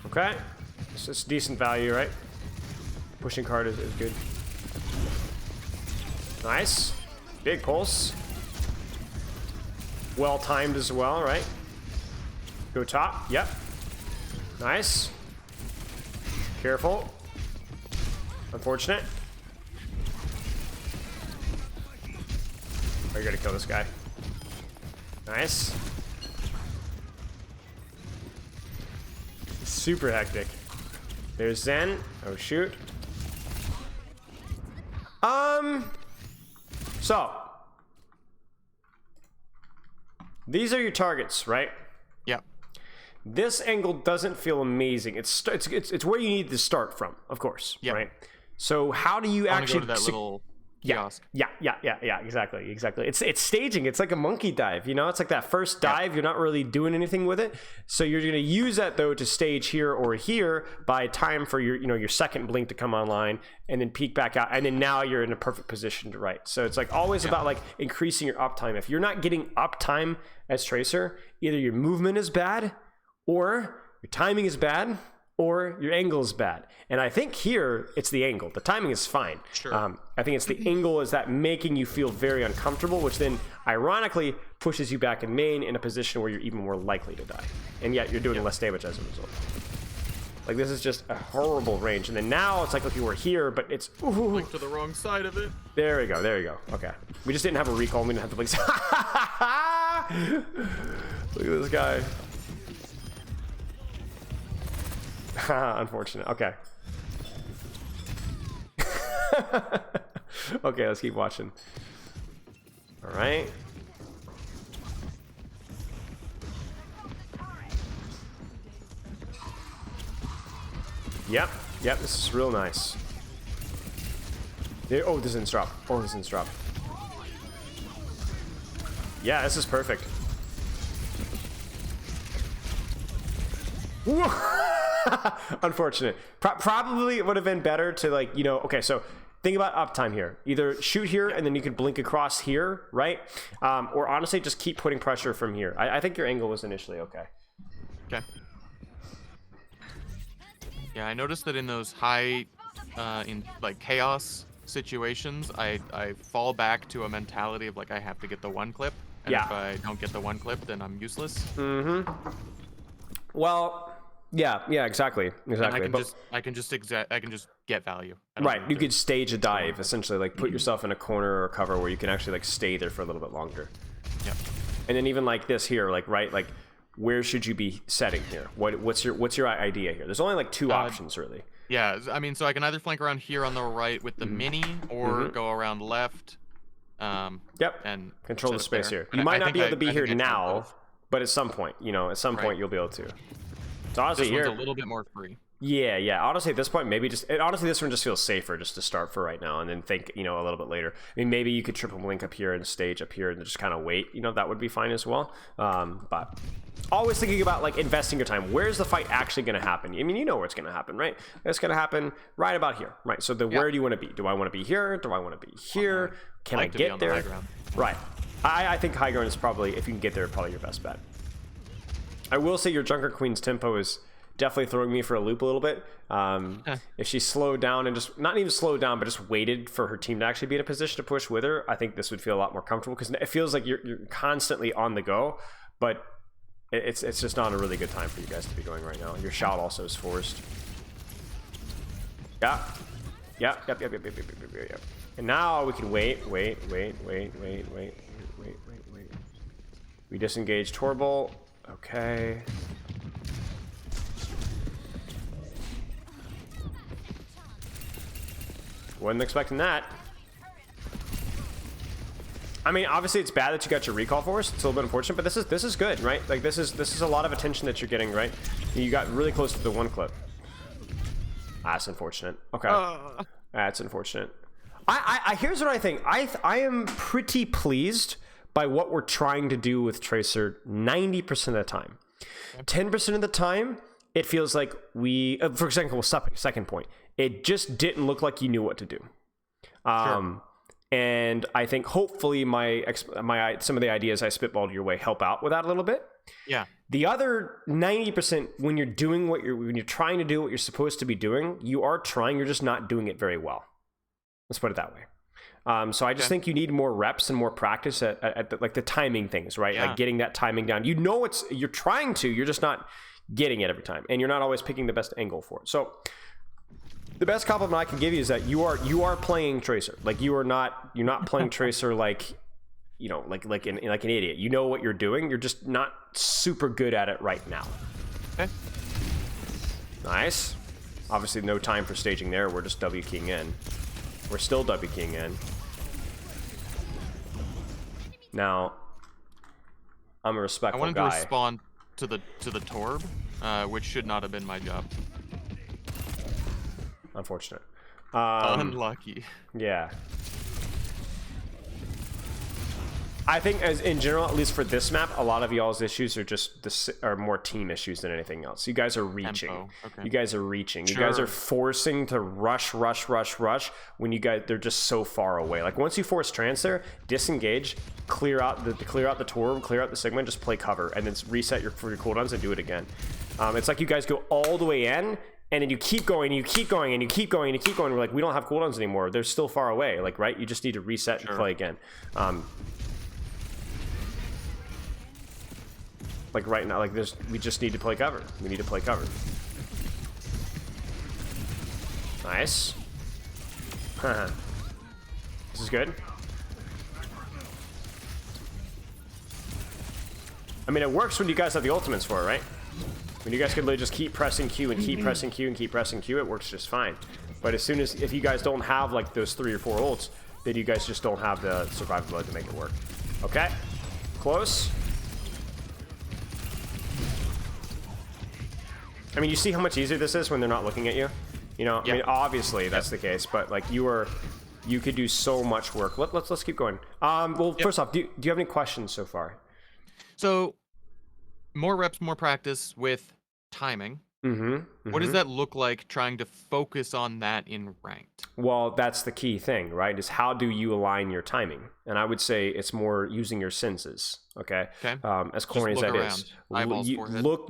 Okay. It's just decent value, right? Pushing card is good. Nice. Big pulse. Well timed as well, right? Go top. Yep. Nice. Careful. Unfortunate. Oh, you gotta kill this guy. Nice. Super hectic. There's Zen. Oh, shoot. So. These are your targets, right? Yep. This angle doesn't feel amazing. It's where you need to start from, of course, right? So how do you actually go to that little kiosk? Yeah, exactly. It's staging. It's like a monkey dive, you know? It's like that first dive, you're not really doing anything with it. So you're going to use that though to stage here or here by time for your, your second blink to come online and then peek back out, and then now you're in a perfect position to write. So it's like always about like increasing your uptime. If you're not getting uptime as Tracer, either your movement is bad or your timing is bad or your angle is bad. And I think here it's the angle. The timing is fine. Sure. I think it's the angle is that making you feel very uncomfortable, which then ironically pushes you back in main in a position where you're even more likely to die. And yet you're doing less damage as a result. Like this is just a horrible range. And then now it's like, okay, we're here, but it's Blink to the wrong side of it. There we go. Okay. We just didn't have a recall. We didn't have the blinks. Look at this guy. Unfortunate. Okay. Okay, let's keep watching. All right. Yep, this is real nice. Oh, this didn't drop. Yeah, this is perfect. Unfortunate. Probably it would have been better to like, okay, so think about uptime here. Either shoot here and then you could blink across here, right? Or honestly, just keep putting pressure from here. I think your angle was initially okay. Okay. Yeah, I noticed that in those high, in like chaos situations, I fall back to a mentality of like I have to get the one clip, and if I don't get the one clip, then I'm useless. Mm-hmm. Well, yeah, exactly. And I can just get value. Right, you could stage a dive, essentially, like put yourself in a corner or cover where you can actually like stay there for a little bit longer. Yeah. And then even like this here, like like where should you be setting here? What's your idea here? There's only like two options really. Yeah, I mean, so I can either flank around here on the right with the mini, or go around left. Yep. And control the space here. You might not be able to be here now, but at some point, at some point you'll be able to. So honestly, this one's a little bit more free. Yeah. Honestly, at this point, maybe honestly, this one just feels safer just to start for right now, and then think, a little bit later. I mean, maybe you could triple blink up here and stage up here and just kind of wait. That would be fine as well. But always thinking about like investing your time. Where's the fight actually going to happen? I mean, you know where it's going to happen, right? It's going to happen right about here, right? So where do you want to be? Do I want to be here? Do I want to be here? Can I get there? Right. I think high ground is probably, if you can get there, probably your best bet. I will say your Junker Queen's tempo is definitely throwing me for a loop a little bit. If she slowed down and just, not even slowed down, but just waited for her team to actually be in a position to push with her, I think this would feel a lot more comfortable, because it feels like you're constantly on the go, but it's just not a really good time for you guys to be going right now. Your shot also is forced. Yep. And now we can wait. We disengage Torbolt. Okay. Wasn't expecting that. I mean, obviously it's bad that you got your recall force. It's a little bit unfortunate, but this is good, right? Like this is a lot of attention that you're getting, right? You got really close to the one clip. That's unfortunate. Okay. That's unfortunate. I here's what I think. I am pretty pleased by what we're trying to do with Tracer 90% of the time. 10% of the time, it feels like we, for example, second point, it just didn't look like you knew what to do. Sure. And I think hopefully my some of the ideas I spitballed your way help out with that a little bit. Yeah. The other 90%, when you're doing when you're trying to do what you're supposed to be doing, you're just not doing it very well. Let's put it that way. So I just think you need more reps and more practice at the timing things, right? Yeah. Like getting that timing down. You know, you're trying to, you're just not getting it every time, and you're not always picking the best angle for it. So the best compliment I can give you is that you are playing Tracer. Like you're not playing Tracer like, you know, like an idiot. You know what you're doing. You're just not super good at it right now. Okay. Nice. Obviously, no time for staging there. We're just W keying in. We're still W keying in. Now, I'm a respectful guy. I wanted to respond to the Torb, which should not have been my job. Unfortunate. Unlucky. Yeah. I think, as in general, at least for this map, a lot of y'all's issues are more team issues than anything else. You guys are reaching. Okay. You guys are reaching. Sure. You guys are forcing to rush when they're just so far away. Like once you force trans there, disengage, clear out the Torb, clear out the Sigma, and just play cover, and then reset your cooldowns and do it again. It's like you guys go all the way in. And then you keep going, and you keep going, and you keep going, and you keep going. We're like, we don't have cooldowns anymore. They're still far away. Like, right? You just need to reset and play again. Like right now, we just need to play cover. We need to play cover. Nice. This is good. I mean, it works when you guys have the ultimates for it, right? When you guys can literally just keep pressing Q and keep pressing Q and keep pressing Q, it works just fine. But if you guys don't have like those 3 or 4 ults, then you guys just don't have the survivability to make it work. Okay, close. I mean, you see how much easier this is when they're not looking at you. You know, I mean, obviously that's the case, but like you could do so much work. Let's keep going. Well, first off, do you have any questions so far? So, more reps, more practice with timing. What does that look like trying to focus on that in ranked? Well, that's the key thing, right? Is how do you align your timing? And I would say it's more using your senses. Okay. As corny as that is,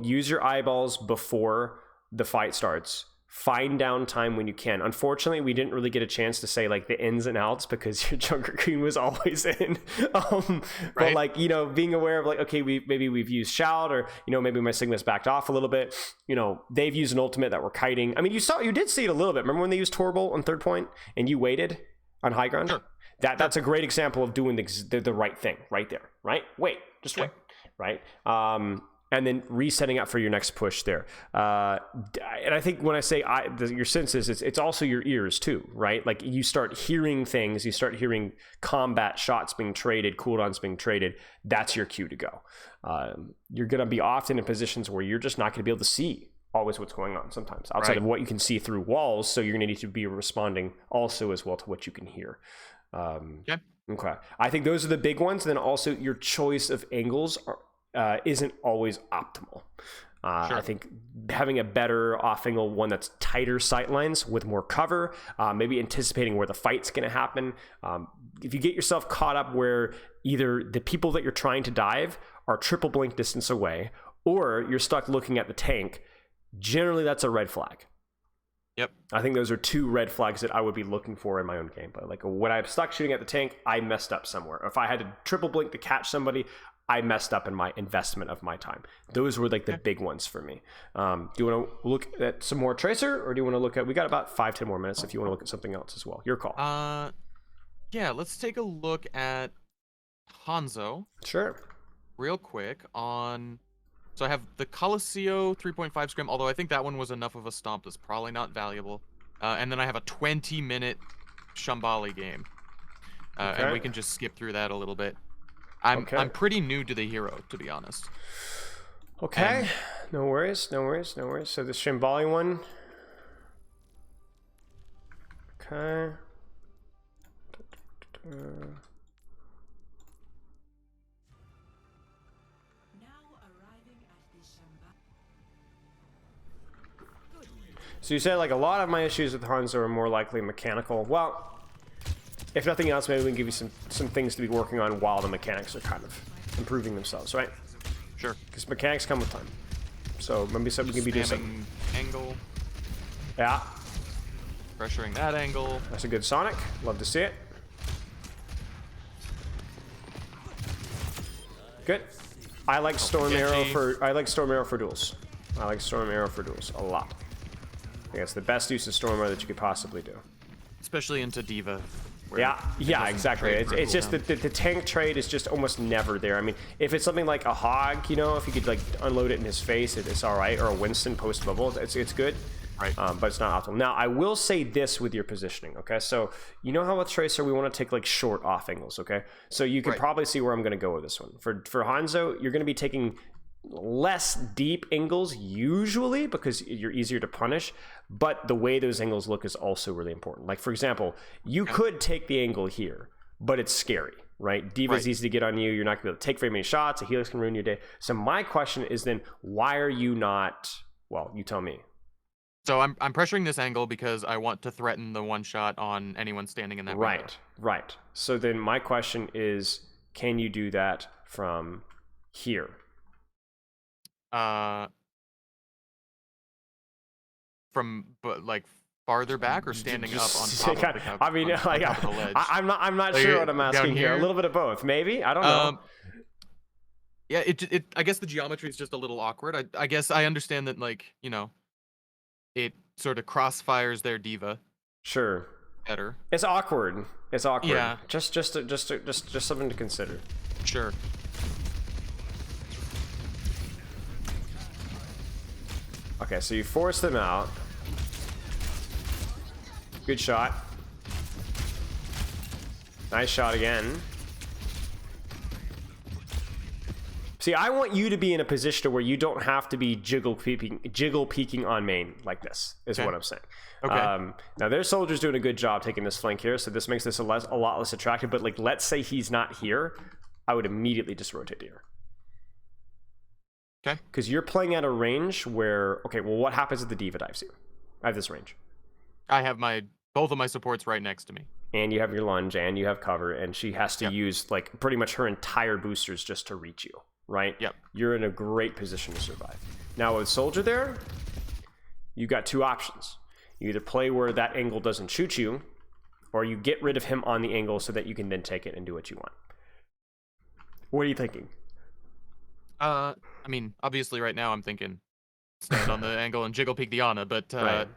use your eyeballs before the fight starts. Find down time when you can. Unfortunately, we didn't really get a chance to say like the ins and outs because your Junker Queen was always in. But like, you know, being aware of like, okay, maybe we've used Shout, or, you know, maybe my Sigma's backed off a little bit. You know, they've used an ultimate that we're kiting. I mean, you did see it a little bit. Remember when they used Torble on third point and you waited on high ground? Sure. That's a great example of doing the right thing right there, right? Wait, just wait, right? And then resetting up for your next push there. And I think when I say your senses, it's also your ears too, right? Like you start hearing things, you start hearing combat shots being traded, cooldowns being traded. That's your cue to go. You're going to be often in positions where you're just not going to be able to see always what's going on sometimes outside of what you can see through walls. So you're going to need to be responding also as well to what you can hear. Okay. I think those are the big ones. And then also your choice of angles isn't always optimal. I think having a better off angle, one that's tighter sightlines with more cover, maybe anticipating where the fight's going to happen. If you get yourself caught up where either the people that you're trying to dive are triple blink distance away, or you're stuck looking at the tank, generally that's a red flag. Yep. I think those are 2 red flags that I would be looking for in my own gameplay. Like when I'm stuck shooting at the tank, I messed up somewhere. If I had to triple blink to catch somebody, I messed up in my investment of my time. Those were like the big ones for me. Do you want to look at some more Tracer, or do you want to look at, we got about 5-10 more minutes if you want to look at something else as well. Your call. Yeah, let's take a look at Hanzo. Sure. Real quick on, so I have the Coliseo 3.5 scrim, although I think that one was enough of a stomp that's probably not valuable. And then I have a 20-minute Shambali game. And we can just skip through that a little bit. I'm pretty new to the hero, to be honest. Okay, no worries. So the Shambali one. Okay. So you said like a lot of my issues with Hanzo are more likely mechanical. Well, if nothing else, maybe we can give you some things to be working on while the mechanics are kind of improving themselves, right? Sure. Because mechanics come with time. So maybe something we can be doing something. Angle. Yeah. Pressuring that angle. That's a good Sonic. Love to see it. Good. I like Storm Arrow for duels. I like Storm Arrow for duels a lot. I think it's the best use of Storm Arrow that you could possibly do. Especially into Diva. Yeah, exactly. It's just that the tank trade is just almost never there. I mean, if it's something like a Hog, you know, if you could like unload it in his face, it's all right. Or a Winston post bubble, it's good. Right. But it's not optimal. Now, I will say this with your positioning, okay? So, you know how with Tracer, we want to take like short off angles, okay? So you can probably see where I'm going to go with this one. For Hanzo, you're going to be taking less deep angles usually because you're easier to punish, but the way those angles look is also really important. Like, for example, you could take the angle here, but it's scary, right? Diva's easy to get on you. You're not going to be able to take very many shots. A Helix can ruin your day. So my question is then, why are you not... Well, you tell me. So I'm pressuring this angle because I want to threaten the one shot on anyone standing in that window. Right. So then my question is, can you do that from here? From like farther back or standing up on top of the couch? I mean, like I'm not sure what I'm asking here. A little bit of both, maybe. I don't know. Yeah, I guess the geometry is just a little awkward. I guess I understand that, like, you know, it sort of crossfires their Diva. Sure. Better. It's awkward. Yeah. Just something to consider. Sure. Okay, so you force them out. Good shot. Nice shot again. See, I want you to be in a position where you don't have to be jiggle peeking on main like this, is what I'm saying. Okay. Now, their soldier's doing a good job taking this flank here, so this makes this a lot less attractive, but like, let's say he's not here, I would immediately just rotate here. Okay. Because you're playing at a range where, okay, well, what happens if the Diva dives you? I have this range. I have both of my supports right next to me. And you have your lunge, and you have cover, and she has to use, like, pretty much her entire boosters just to reach you, right? Yep. You're in a great position to survive. Now, with Soldier there, you got two options. You either play where that angle doesn't shoot you, or you get rid of him on the angle so that you can then take it and do what you want. What are you thinking? I mean, obviously right now I'm thinking stand on the angle and jiggle peek the Ana, but I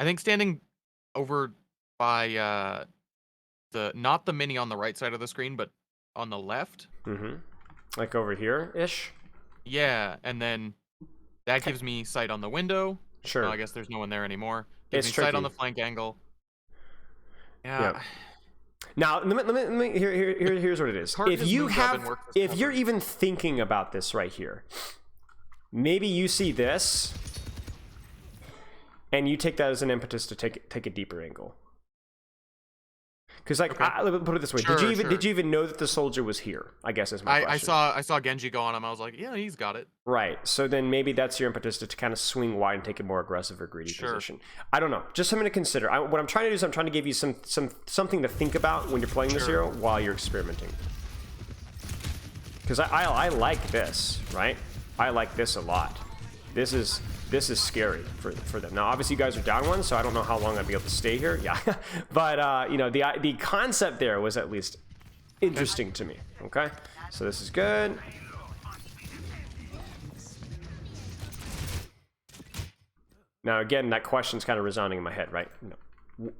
think standing over by not the mini on the right side of the screen, but on the left. Mm-hmm. Like over here-ish? Yeah, and then that gives me sight on the window. Sure. Well, I guess there's no one there anymore. Gives me tricky. sight on the flank angle. Yeah. Now, let me here's what it is. If you're even thinking about this right here, maybe you see this, and you take that as an impetus to take a deeper angle. Because, like, let me put it this way: did you even know that the soldier was here? I guess is my question. I saw Genji go on him. I was like, yeah, he's got it. Right. So then maybe that's your impetus to kind of swing wide and take a more aggressive or greedy position. I don't know. Just something to consider. What I'm trying to do is I'm trying to give you something to think about when you're playing this hero while you're experimenting. Because I like this, right? I like this a lot. This is scary for them. Now, obviously, you guys are down one, so I don't know how long I'd be able to stay here. Yeah, but you know, the concept there was at least interesting to me. Okay, so this is good. Now, again, that question's kind of resounding in my head, right? No.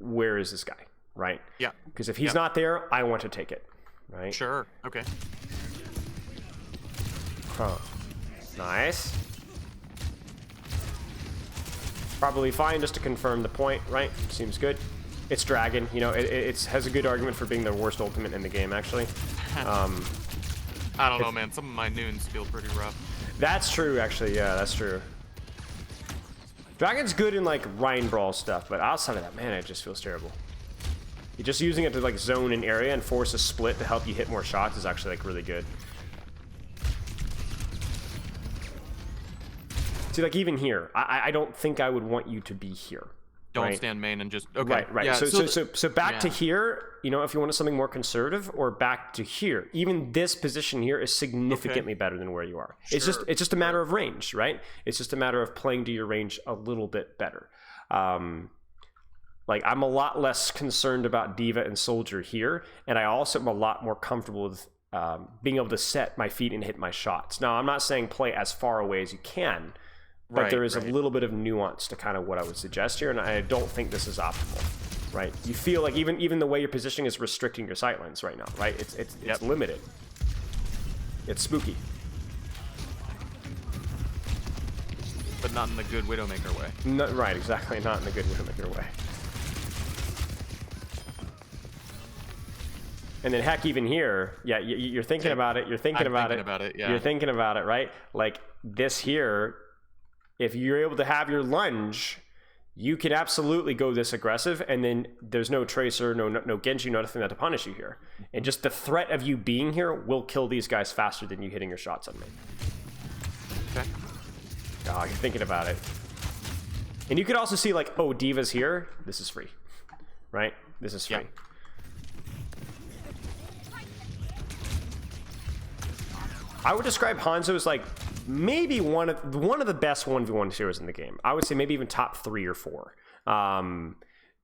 Where is this guy, right? Yeah. Because if he's not there, I want to take it, right? Sure. Okay. Huh. Nice. Probably fine, just to confirm the point, right? Seems good. It's Dragon, you know, it has a good argument for being the worst ultimate in the game, actually. I don't know, man. Some of my noons feel pretty rough. That's true, actually. Yeah, that's true. Dragon's good in like Rhine Brawl stuff, but outside of that, man, it just feels terrible. You're just using it to like zone an area and force a split to help you hit more shots is actually like really good. See, like even here, I don't think I would want you to be here. Don't stand main and just okay. Right. Yeah, so back to here, you know, if you wanted something more conservative, or back to here. Even this position here is significantly better than where you are. Sure. It's just a matter of range, right? It's just a matter of playing to your range a little bit better. Like I'm a lot less concerned about Diva and Soldier here, and I also am a lot more comfortable with being able to set my feet and hit my shots. Now, I'm not saying play as far away as you can, but there is a little bit of nuance to kind of what I would suggest here, and I don't think this is optimal, right? You feel like even the way you're positioning is restricting your sightlines right now, right? It's limited. It's spooky. But not in the good Widowmaker way. No, right, exactly. Not in the good Widowmaker way. And then heck, even here, yeah, you're thinking about it. You're thinking about it. Yeah. You're thinking about it, right? Like this here, if you're able to have your lunge, you could absolutely go this aggressive, and then there's no Tracer, no Genji, nothing to punish you here. And just the threat of you being here will kill these guys faster than you hitting your shots on me. Okay. Oh, you're thinking about it. And you could also see like, oh, Diva's here. This is free, right? This is free. Yeah. I would describe Hanzo as like maybe one of the best 1v1 heroes in the game. I would say maybe even top 3 or 4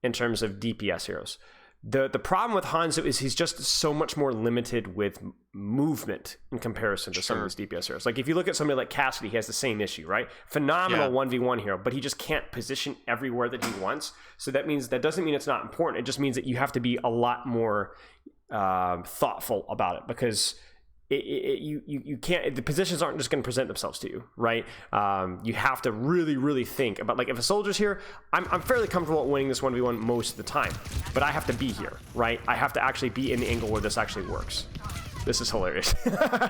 in terms of DPS heroes. The problem with Hanzo is he's just so much more limited with movement in comparison to some of these DPS heroes. Like if you look at somebody like Cassidy, he has the same issue, right? Phenomenal 1v1 hero, but he just can't position everywhere that he wants. So that doesn't mean it's not important. It just means that you have to be a lot more thoughtful about it, because you can't, the positions aren't just going to present themselves to you, right? You have to really think about, like if a soldier's here, I'm fairly comfortable at winning this 1v1 most of the time, but I have to be here, right? I have to actually be in the angle where this actually works. This is hilarious.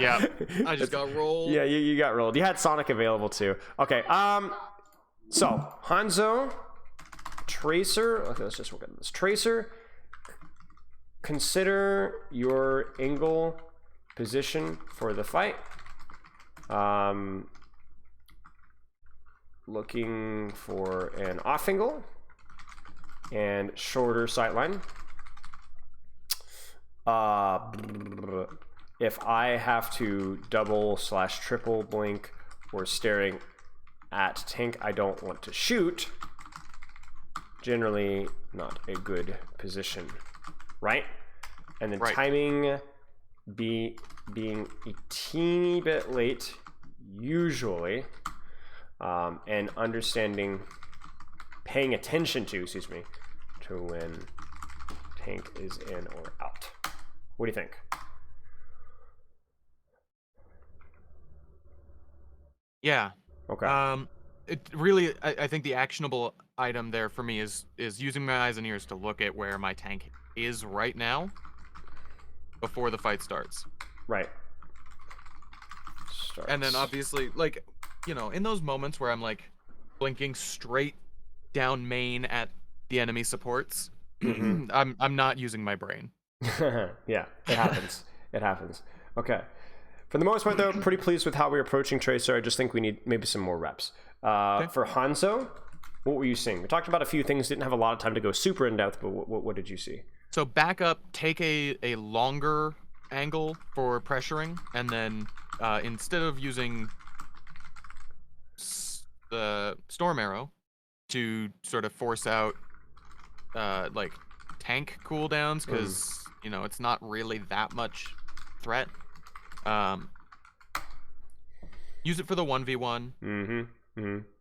Yeah, I just got rolled. Yeah, you got rolled. You had Sonic available too. Okay, so Hanzo, Tracer, okay, let's just work on this. Tracer, consider your angle position for the fight. Looking for an off angle and shorter sightline. If I have to double/triple blink or staring at tank I don't want to shoot, generally not a good position, right? And then timing being a teeny bit late usually, and paying attention to when tank is in or out. What do you think? Yeah. Okay. It really, I think the actionable item there for me is using my eyes and ears to look at where my tank is right now before the fight starts. Right. And then obviously, like, you know, in those moments where I'm like blinking straight down main at the enemy supports, I'm not using my brain. Yeah, it happens. It happens. Okay. For the most part, though, pretty pleased with how we're approaching Tracer. I just think we need maybe some more reps. For Hanzo, what were you seeing? We talked about a few things, didn't have a lot of time to go super in depth, but what did you see? So back up, take a longer angle for pressuring, and then instead of using the Storm Arrow to sort of force out like tank cooldowns, because you know it's not really that much threat. Use it for the 1v1.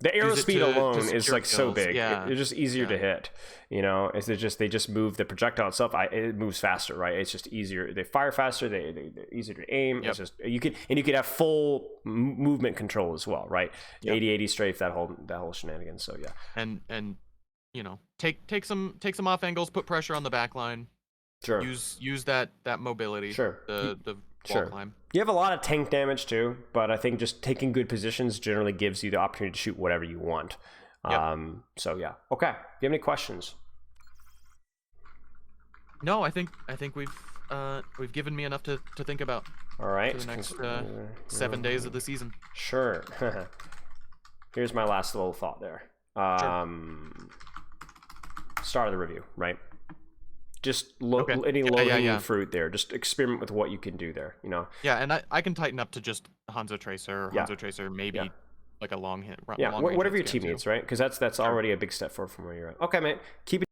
The arrow speed alone is like so big. Yeah. It's just easier to hit. You know, they just move the projectile itself. It moves faster, right? It's just easier. They fire faster. They're easier to aim. It's just you could have full movement control as well, right? 80-80 strafe, that whole shenanigans. So yeah. And you know, take some off angles, put pressure on the back line. Sure. Use that mobility. Sure. The wall climb. You have a lot of tank damage too, but I think just taking good positions generally gives you the opportunity to shoot whatever you want. Yep. So yeah. Okay. Do you have any questions? No, I think we've given me enough to think about All right. for the next 7 days of the season. Sure. Here's my last little thought there. Sure. Start of the review, right? Just Okay. any low-hanging yeah. fruit there. Just experiment with what you can do there, you know? Yeah, and I can tighten up to just Hanzo Tracer, or Yeah. Hanzo Tracer, maybe Yeah. like a long hit. Yeah, long range whatever your hit team scan, needs, right? Because that's Sure. already a big step forward from where you're at. Okay, man. Keep it